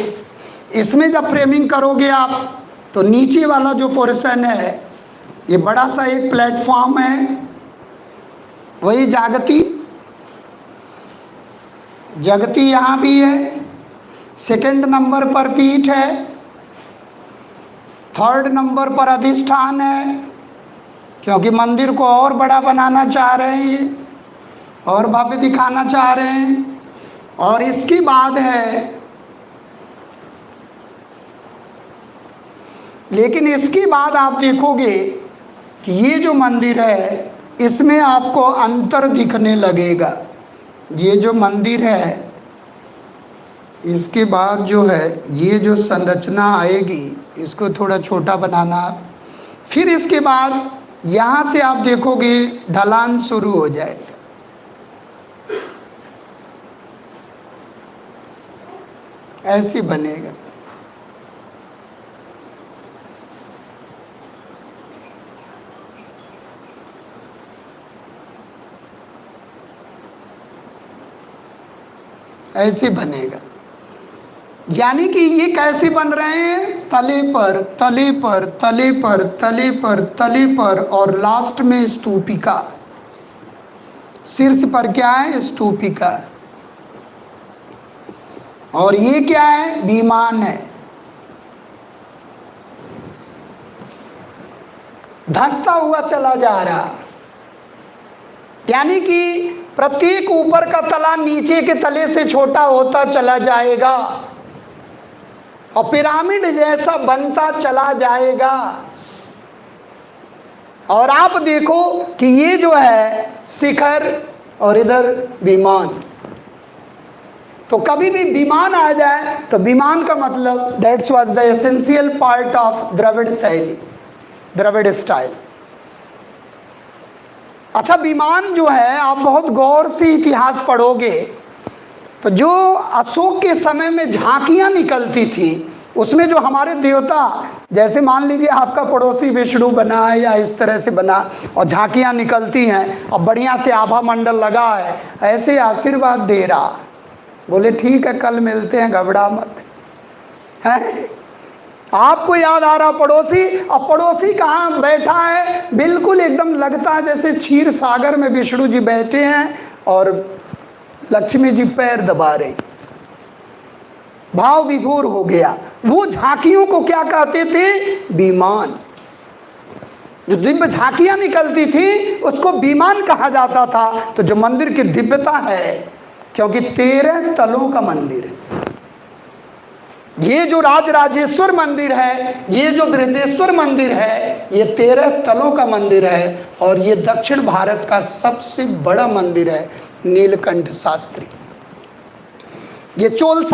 इसमें जब फ्रेमिंग करोगे आप, तो नीचे वाला जो पोर्शन है, ये बड़ा सा एक प्लेटफॉर्म है, वही जागती, जगती यहाँ भी है, सेकंड नंबर पर पीठ है, थर्ड नंबर पर अधिष्ठान है, क्योंकि मंदिर को और बड़ा बनाना चाह रहे हैं ये, और भव्य दिखाना चाह रहे हैं। और इसके बाद है, लेकिन इसके बाद आप देखोगे कि ये जो मंदिर है, इसमें आपको अंतर दिखने लगेगा। ये जो मंदिर है, इसके बाद जो है ये जो संरचना आएगी, इसको थोड़ा छोटा बनाना। फिर इसके बाद यहाँ से आप देखोगे ढलान शुरू हो जाएगा। ऐसे बनेगा। ऐसे बनेगा। यानी कि ये कैसे बन रहे हैं? तले पर, तले पर, तले पर, तले पर, तले पर, और लास्ट में स्तूपिका। शीर्ष पर क्या है? स्तूपिका। और ये क्या है? विमान है। धंसता हुआ चला जा रहा, यानी कि प्रत्येक ऊपर का तला नीचे के तले से छोटा होता चला जाएगा और पिरामिड जैसा बनता चला जाएगा। और आप देखो कि ये जो है शिखर और इधर विमान, तो कभी भी विमान आ जाए तो विमान का मतलब that's was the essential part of Dravida शैली, द्रविड़ स्टाइल। अच्छा, विमान जो है, आप बहुत गौर से इतिहास पढ़ोगे तो जो अशोक के समय में झांकियां निकलती थी, उसमें जो हमारे देवता, जैसे मान लीजिए आपका पड़ोसी विष्णु बना है या इस तरह से बना और झांकियां निकलती हैं और बढ़िया से आभा मंडल लगा है, ऐसे आशीर्वाद दे रहा, बोले ठीक है कल मिलते हैं, घबरा मत। है आपको याद आ रहा पड़ोसी, और पड़ोसी कहाँ बैठा है? बिल्कुल एकदम लगता है जैसे क्षीर सागर में विष्णु जी बैठे हैं और लक्ष्मी जी पैर दबा रही, भाव विभोर हो गया। वो झांकियों को क्या कहते थे? विमान। जो दिव्य झांकियां निकलती थी उसको विमान कहा जाता था। तो जो मंदिर की दिव्यता है, क्योंकि 13 तलों का मंदिर है, ये जो राजराजेश्वर मंदिर है, ये जो बृहदेश्वर मंदिर है, ये 13 तलों का मंदिर है और ये दक्षिण भारत का सबसे बड़ा मंदिर है, नीलकंठ शास्त्री। ये चोल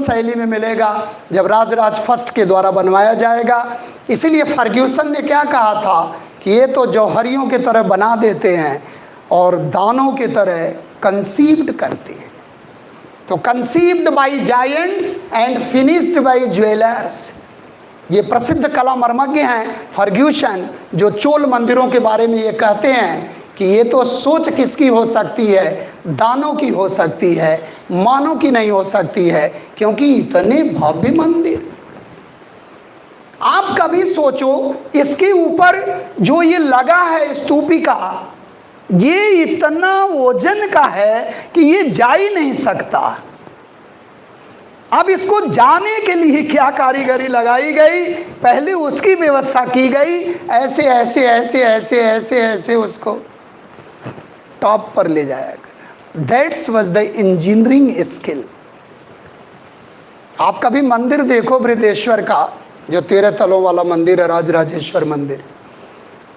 शैली में मिलेगा, जब राजराज फर्स्ट के द्वारा बनवाया जाएगा। इसीलिए फर्ग्यूसन ने क्या कहा था कि ये तो जौहरियों की तरह बना देते हैं और दानों की तरह कंसीव्ड करते हैं। तो conceived by giants and finished by jewellers, ये प्रसिद्ध कला मर्मज्ञ हैं फर्ग्यूसन, जो चोल मंदिरों के बारे में ये कहते हैं कि ये तो सोच किसकी हो सकती है? दानों की हो सकती है, मानों की नहीं हो सकती है, क्योंकि इतने भव्य मंदिर। आप कभी सोचो, इसके ऊपर जो ये लगा है स्तूपिका, ये इतना वजन का है कि ये जा ही नहीं सकता। अब इसको जाने के लिए क्या कारीगरी लगाई गई? पहले उसकी व्यवस्था की गई, ऐसे ऐसे ऐसे ऐसे ऐसे ऐसे उसको टॉप पर ले जाया गया। That's was the engineering skill. आप कभी मंदिर देखो बृहदेश्वर का, जो 13 तलों वाला मंदिर है, राजराजेश्वर मंदिर,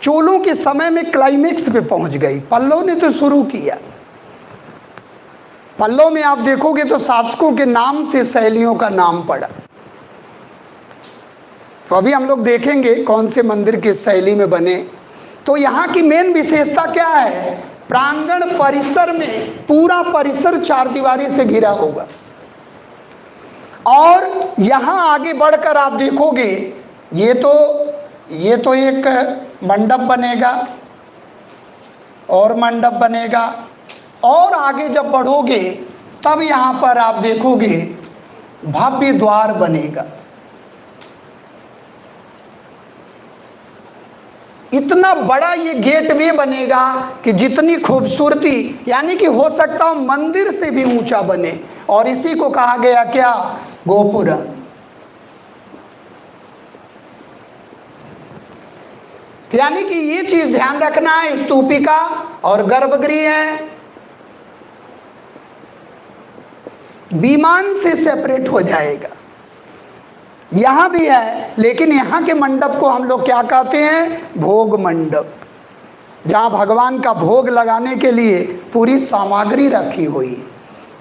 चोलों के समय में क्लाइमेक्स पे पहुंच गई। पल्लव ने तो शुरू किया। पल्लव में आप देखोगे तो शासकों के नाम से शैलियों का नाम पड़ा। तो अभी हम लोग देखेंगे कौन से मंदिर किस शैली में बने। तो यहाँ की मेन विशेषता क्या है? प्रांगण परिसर में पूरा परिसर 4 दीवारी से घिरा होगा और यहाँ आगे बढ़कर आप देखोगे ये तो एक मंडप बनेगा और मंडप बनेगा, और आगे जब बढ़ोगे तब यहाँ पर आप देखोगे भव्य द्वार बनेगा। इतना बड़ा ये गेटवे बनेगा कि जितनी खूबसूरती, यानी कि हो सकता हो मंदिर से भी ऊंचा बने, और इसी को कहा गया क्या? गोपुरम। यानी कि ये चीज ध्यान रखना है, स्तूपिका और गर्भगृह है विमान से सेपरेट हो जाएगा। यहां भी है, लेकिन यहां के मंडप को हम लोग क्या कहते हैं? भोग मंडप, जहां भगवान का भोग लगाने के लिए पूरी सामग्री रखी हुई है।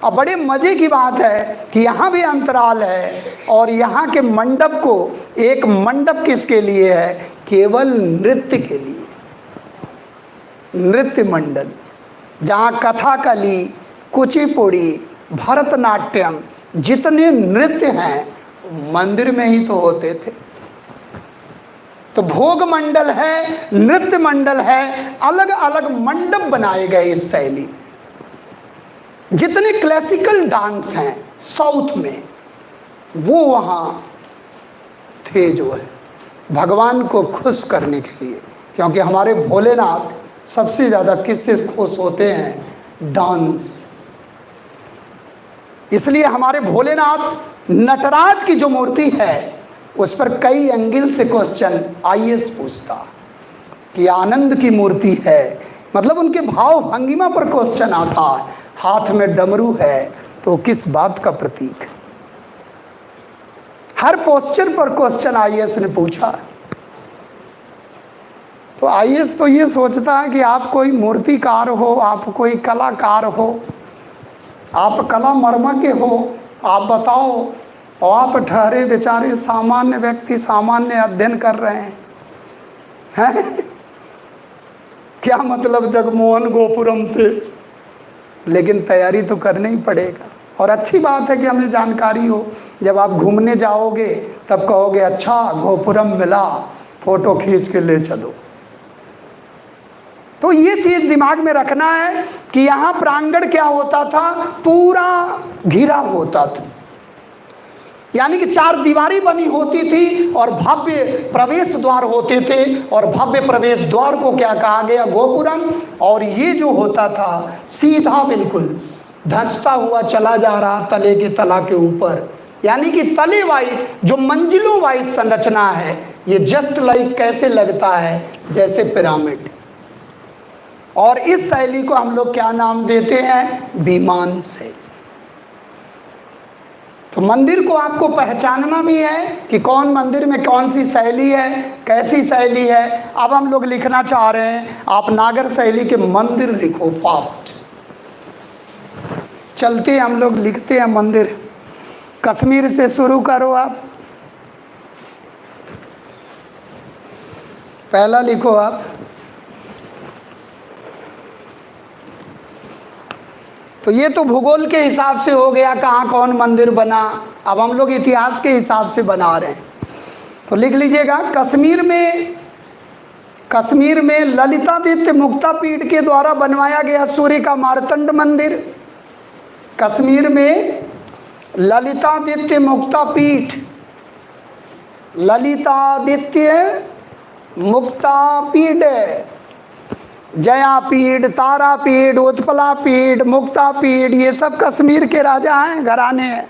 अब बड़े मजे की बात है कि यहाँ भी अंतराल है, और यहाँ के मंडप को, एक मंडप किसके लिए है? केवल नृत्य के लिए, नृत्य मंडल, जहाँ कथाकली, कुचिपुड़ी, भरतनाट्यम, जितने नृत्य हैं मंदिर में ही तो होते थे। तो भोग मंडल है, नृत्य मंडल है, अलग अलग मंडप बनाए गए इस शैली। जितने क्लासिकल डांस हैं साउथ में, वो वहाँ थे, जो है भगवान को खुश करने के लिए, क्योंकि हमारे भोलेनाथ सबसे ज़्यादा किससे खुश होते हैं? डांस। इसलिए हमारे भोलेनाथ नटराज की जो मूर्ति है उस पर कई एंगल से क्वेश्चन आईएएस पूछता कि आनंद की मूर्ति है, मतलब उनके भाव भंगिमा पर क्वेश्चन आता, हाथ में डमरू है तो किस बात का प्रतीक? हर पोस्चर पर क्वेश्चन आईएएस ने पूछा। तो आईएएस तो ये सोचता है कि आप कोई मूर्तिकार हो, आप कोई कलाकार हो, आप कला मर्मज्ञ हो, आप बताओ, और आप ठहरे बेचारे सामान्य व्यक्ति सामान्य अध्ययन कर रहे हैं क्या मतलब जगमोहन गोपुरम से? लेकिन तैयारी तो करना ही पड़ेगा। और अच्छी बात है कि हमें जानकारी हो, जब आप घूमने जाओगे तब कहोगे अच्छा गोपुरम मिला, फोटो खींच के ले चलो। तो ये चीज दिमाग में रखना है कि यहाँ प्रांगण क्या होता था? पूरा घिरा होता था, यानी कि 4 दीवारी बनी होती थी और भव्य प्रवेश द्वार होते थे, और भव्य प्रवेश द्वार को क्या कहा गया? गोपुरम। और ये जो होता था सीधा बिल्कुल धंसता हुआ चला जा रहा तले के तला के ऊपर, यानी कि तले वाइज जो मंजिलों वाइज संरचना है, ये जस्ट लाइक कैसे लगता है? जैसे पिरामिड। और इस शैली को हम लोग क्या नाम देते हैं? विमान शैली। तो मंदिर को आपको पहचानना भी है कि कौन मंदिर में कौन सी शैली है, कैसी शैली है। अब हम लोग लिखना चाह रहे हैं, आप नागर शैली के मंदिर लिखो फास्ट। चलते हम लोग लिखते हैं मंदिर। कश्मीर से शुरू करो आप, पहला लिखो आप। तो ये तो भूगोल के हिसाब से हो गया कहाँ कौन मंदिर बना। अब हम लोग इतिहास के हिसाब से बना रहे हैं। तो लिख लीजिएगा, कश्मीर में ललितादित्य मुक्तापीठ के द्वारा बनवाया गया सूर्य का मार्तंड मंदिर। कश्मीर में ललितादित्य मुक्तापीठ, ललितादित्य मुक्तापीठ, जयापीठ, तारापीठ, उत्पलापीठ, मुक्तापीठ, ये सब कश्मीर के राजा हैं, घराने हैं।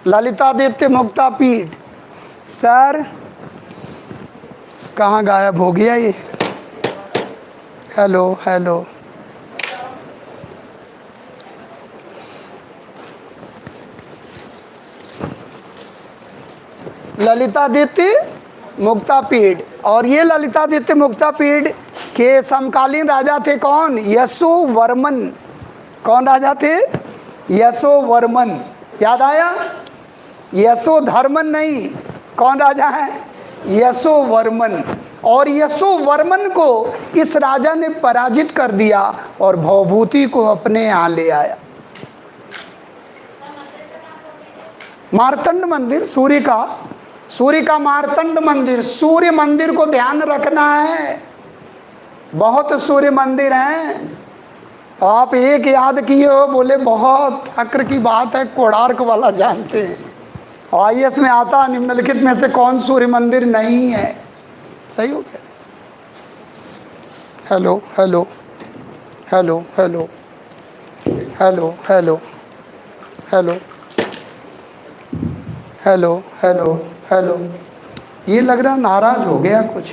ललितादित्य मुक्तापीठ। सर कहाँ गायब हो गया ये? Hello hello, Lalitaditya Muktapida. और ये ललितादित्य मुक्तापीठ के समकालीन राजा थे कौन? यशोवर्मन। कौन राजा थे? यशोवर्मन। याद आया? यशोधर्मन नहीं, कौन राजा है? यशोवर्मन। और यशोवर्मन को इस राजा ने पराजित कर दिया और भवभूति को अपने यहाँ ले आया। मार्तंड मंदिर, सूर्य का मार्तंड मंदिर। सूर्य मंदिर को ध्यान रखना है, बहुत सूर्य मंदिर हैं। आप एक याद किए हो, बोले बहुत फक्र की बात है, कोणार्क वाला जानते हैं। आईएएस में आता निम्नलिखित में से कौन सूर्य मंदिर नहीं है? सही हो गया। Hello hello hello hello hello hello hello hello hello hello. ये लग रहा नाराज हो गया कुछ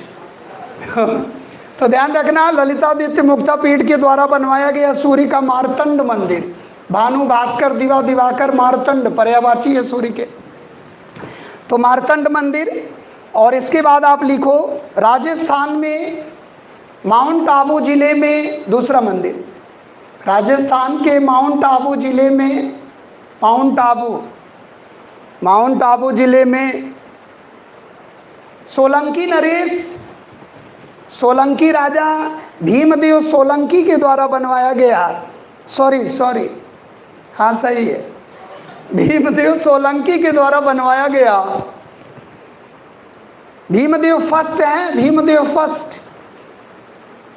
तो ध्यान रखना, ललितादित्य मुक्तापीठ के द्वारा बनवाया गया सूर्य का मार्तंड मंदिर। भानु, भास्कर, दिवाकर, मार्तंड पर्यायवाची है सूर्य के। तो मार्तंड मंदिर। और इसके बाद आप लिखो, राजस्थान में माउंट आबू जिले में दूसरा मंदिर। राजस्थान के माउंट आबू जिले में, माउंट आबू जिले में सोलंकी नरेश, सोलंकी राजा भीमदेव सोलंकी के द्वारा बनवाया गया। सॉरी, हाँ सही है, भीमदेव सोलंकी के द्वारा बनवाया गया। भीमदेव फर्स्ट है,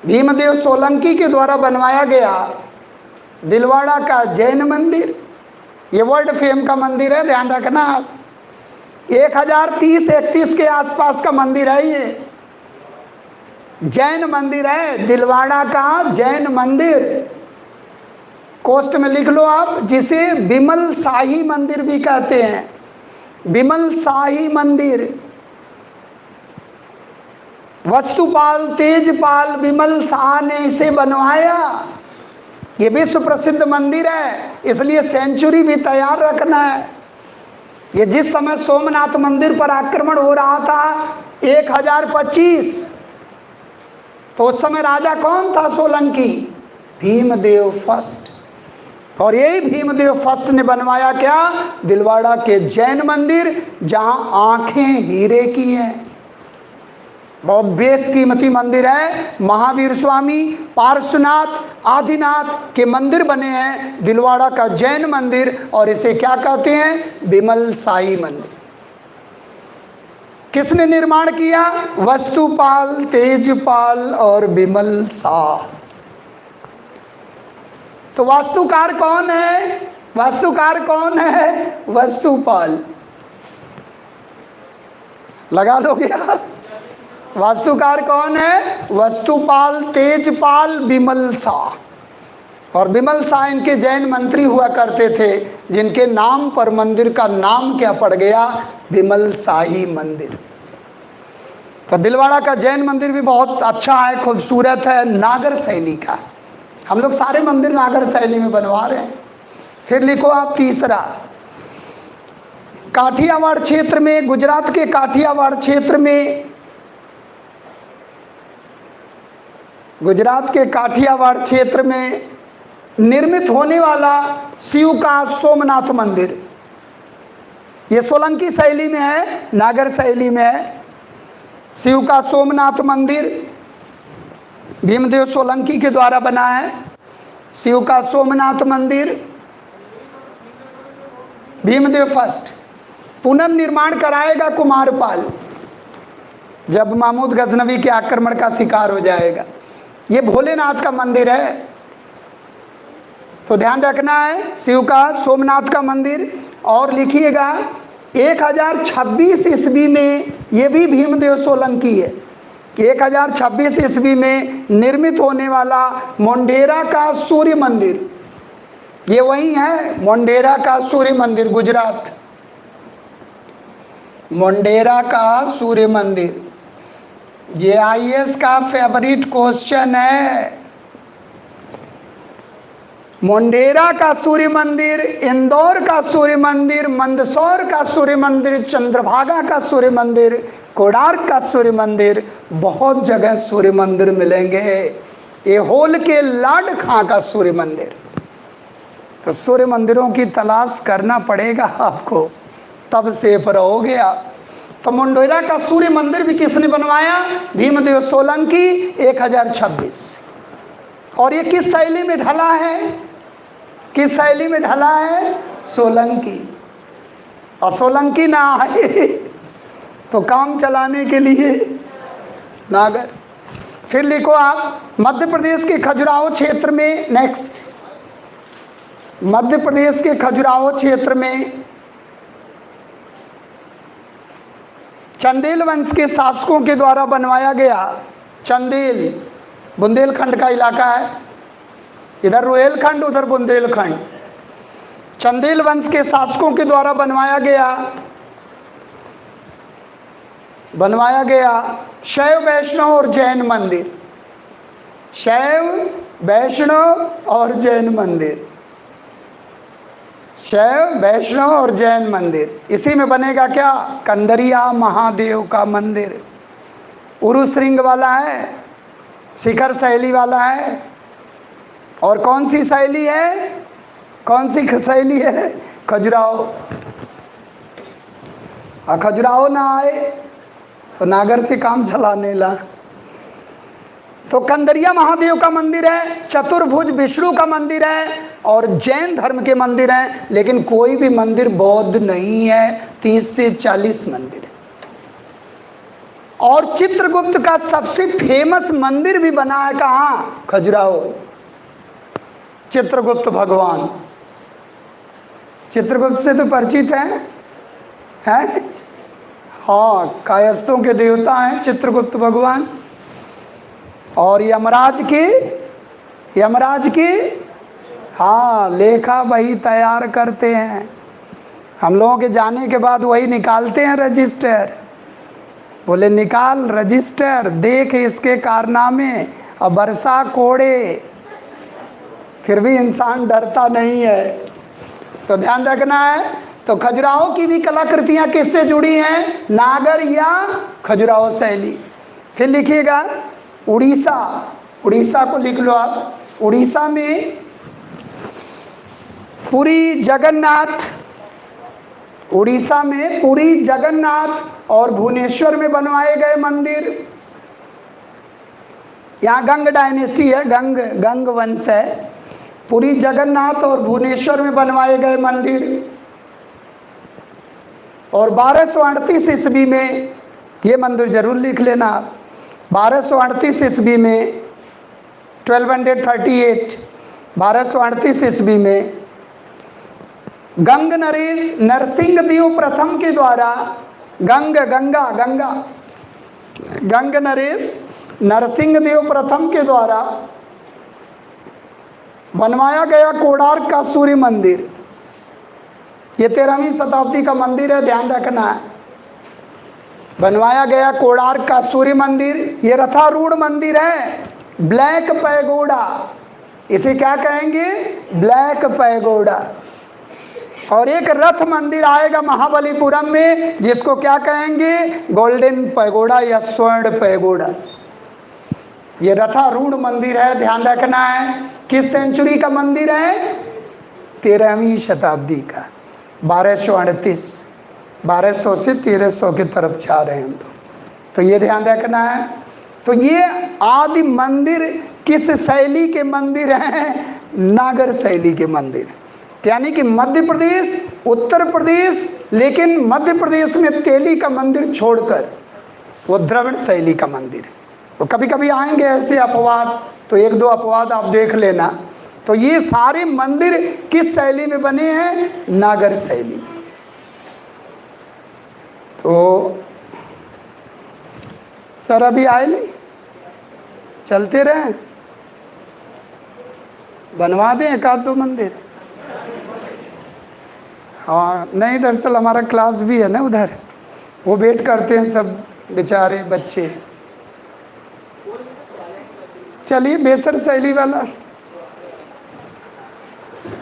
भीमदेव सोलंकी के द्वारा बनवाया गया दिलवाड़ा का जैन मंदिर। ये वर्ल्ड फेम का मंदिर है, ध्यान रखना। 1030-31 के आसपास का मंदिर है ये। जैन मंदिर है दिलवाड़ा का जैन मंदिर। कोष्ट में लिख लो आप, जिसे बिमल शाही मंदिर भी कहते हैं, बिमल शाही मंदिर। वस्तुपाल तेजपाल बिमल शाह ने इसे बनवाया। ये विश्व प्रसिद्ध मंदिर है, इसलिए सेंचुरी भी तैयार रखना है। ये जिस समय सोमनाथ मंदिर पर आक्रमण हो रहा था 1025, तो उस समय राजा कौन था सोलंकी? भीमदेव फर्स्ट। और यही भीमदेव फर्स्ट ने बनवाया क्या? दिलवाड़ा के जैन मंदिर, जहां आंखें हीरे की हैं। बहुत बेशकीमती मंदिर है। महावीर स्वामी, पार्श्वनाथ, आदिनाथ के मंदिर बने हैं दिलवाड़ा का जैन मंदिर, और इसे क्या कहते हैं? बिमल शाही मंदिर। किसने निर्माण किया? वस्तुपाल, तेजपाल और बिमल शाह। तो वास्तुकार कौन है? वास्तुकार कौन है? वस्तुपाल। लगा लोगे आप? वास्तुकार कौन है? वस्तुपाल, तेजपाल, बिमल शाह। और बिमल शाह इनके जैन मंत्री हुआ करते थे, जिनके नाम पर मंदिर का नाम क्या पड़ गया? बिमल शाही मंदिर। तो दिलवाड़ा का जैन मंदिर भी बहुत अच्छा है, खूबसूरत है, नागर शैली का। हम लोग सारे मंदिर नागर शैली में बनवा रहे हैं। फिर लिखो आप तीसरा, काठियावाड़ क्षेत्र में, गुजरात के काठियावाड़ क्षेत्र में, गुजरात के काठियावाड़ क्षेत्र में निर्मित होने वाला शिव का सोमनाथ मंदिर। ये सोलंकी शैली में है, नागर शैली में है। शिव का सोमनाथ मंदिर भीमदेव सोलंकी के द्वारा बना है। शिव का सोमनाथ मंदिर भीमदेव फर्स्ट। पुनर्निर्माण कराएगा कुमारपाल, जब महमूद गजनवी के आक्रमण का शिकार हो जाएगा। ये भोलेनाथ का मंदिर है, तो ध्यान रखना है। शिव का सोमनाथ का मंदिर। और लिखिएगा 1026 ईस्वी में, ये भी भीमदेव सोलंकी है, 1026 ईस्वी में निर्मित होने वाला मोंढेरा का सूर्य मंदिर, ये वही है मोंढेरा का सूर्य मंदिर, गुजरात। मोंढेरा का सूर्य मंदिर, ये आईएएस का फेवरेट क्वेश्चन है। मोंढेरा का सूर्य मंदिर, इंदौर का सूर्य मंदिर, मंदसौर का सूर्य मंदिर, चंद्रभागा का सूर्य मंदिर, कोणार्क का सूर्य मंदिर, बहुत जगह सूर्य मंदिर मिलेंगे। ये होल के लाड खां का सूर्य मंदिर। तो सूर्य मंदिरों की तलाश करना पड़ेगा आपको, तब सेफ रहोगे आप। तो मोंढेरा का सूर्य मंदिर भी किसने बनवाया? भीमदेव सोलंकी, 1026। और ये किस शैली में ढला है? किस शैली में ढला है? सोलंकी। और सोलंकी ना आए तो काम चलाने के लिए नागर। फिर लिखो आप, मध्य प्रदेश के खजुराहो क्षेत्र में, नेक्स्ट, मध्य प्रदेश के खजुराहो क्षेत्र में चंदेल वंश के शासकों के द्वारा बनवाया गया। चंदेल बुंदेलखंड का इलाका है, इधर रोहेलखंड उधर बुंदेलखंड। चंदेल वंश के शासकों के द्वारा बनवाया गया शैव वैष्णव और जैन मंदिर। शैव वैष्णव और जैन मंदिर, शैव वैष्णव और जैन मंदिर। इसी में बनेगा क्या? कंदरिया महादेव का मंदिर। उरु श्रृंग वाला है, शिखर शैली वाला है। और कौन सी शैली है? कौन सी शैली है? खजुराहो। और खजुराहो ना आए तो नागर से काम चलाने ला। तो कंदरिया महादेव का मंदिर है, चतुर्भुज विष्णु का मंदिर है, और जैन धर्म के मंदिर हैं। लेकिन कोई भी मंदिर बौद्ध नहीं है, 30 से 40 मंदिर है। और चित्रगुप्त का सबसे फेमस मंदिर भी बना है कहाँ? खजुराहो। चित्रगुप्त भगवान, चित्रगुप्त से तो परिचित हैं? हाँ, कायस्थों के देवता हैं चित्रगुप्त भगवान। और यमराज की हाँ लेखा वही तैयार करते हैं। हम लोगों के जाने के बाद वही निकालते हैं रजिस्टर। बोले निकाल रजिस्टर, देख इसके कारनामे, अब बरसा कोड़े, फिर भी इंसान डरता नहीं है। तो ध्यान रखना है। तो खजुराहो की भी कलाकृतियाँ किससे जुड़ी हैं? नागर या खजुराहो शैली। फिर लिखिएगा उड़ीसा, उड़ीसा को लिख लो आप। उड़ीसा में पुरी जगन्नाथ, उड़ीसा में पुरी जगन्नाथ और भुवनेश्वर में बनवाए गए मंदिर। यहाँ गंग डायनेस्टी है, गंग वंश है। पुरी जगन्नाथ और भुवनेश्वर में बनवाए गए मंदिर। और 1238 ईस्वी में, ये मंदिर जरूर लिख लेना आप, 1238 ईस्वी में 1238 1238 ईस्वी में गंग नरेश नरसिंह देव प्रथम के द्वारा गंग नरेश नरसिंह देव प्रथम के द्वारा बनवाया गया कोणार्क का सूर्य मंदिर। ये 13वीं शताब्दी का मंदिर है, ध्यान रखना है। बनवाया गया कोणार्क का सूर्य मंदिर। ये रथारूढ़ मंदिर है, ब्लैक पैगोडा, इसे क्या कहेंगे? Black pagoda. और एक रथ मंदिर आएगा महाबलीपुरम में, जिसको क्या कहेंगे? गोल्डन पैगोडा या स्वर्ण पैगोडा। ये रथारूढ़ मंदिर है, ध्यान रखना है। किस सेंचुरी का मंदिर है? 13वीं शताब्दी का। 1238 से 1300 की तरफ जा रहे हैं हम लोग, तो ये ध्यान रखना है। तो ये आदि मंदिर किस शैली के मंदिर हैं? नागर शैली के मंदिर। यानी कि मध्य प्रदेश, उत्तर प्रदेश, लेकिन मध्य प्रदेश में तेली का मंदिर छोड़कर वो द्रविड़ शैली का मंदिर। तो कभी कभी आएंगे ऐसे अपवाद, तो एक दो अपवाद आप देख लेना। तो ये सारे मंदिर किस शैली में बने हैं? नागर शैली में। तो सर अभी आए नहीं, चलते रहें, बनवा दें एक आध दो मंदिर। हाँ नहीं, दरअसल हमारा क्लास भी है ना उधर, वो वेट करते हैं सब बेचारे बच्चे। चलिए बेसर शैली वाला।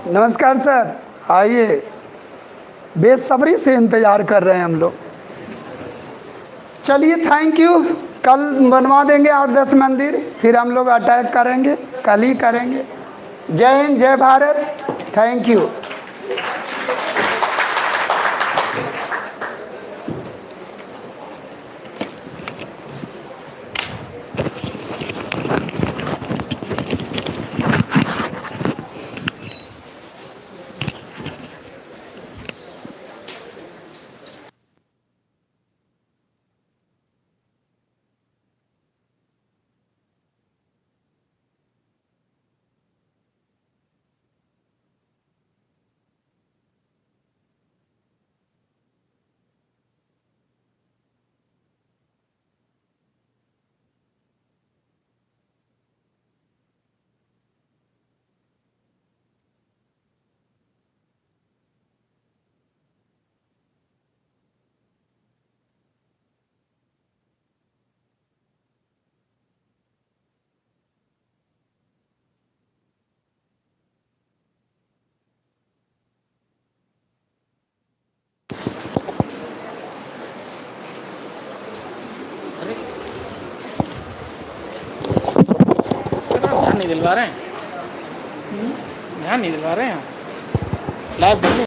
नमस्कार सर, आइए, बेसब्री से इंतज़ार कर रहे हैं हम लोग। चलिए थैंक यू। कल बनवा देंगे 8-10 मंदिर, फिर हम लोग अटैक करेंगे, कल ही करेंगे। जय हिंद, जय भारत, थैंक यू। ध्यान नहीं दिलवा रहे हैं, ध्यान नहीं दिलवा रहे हैं लाइव।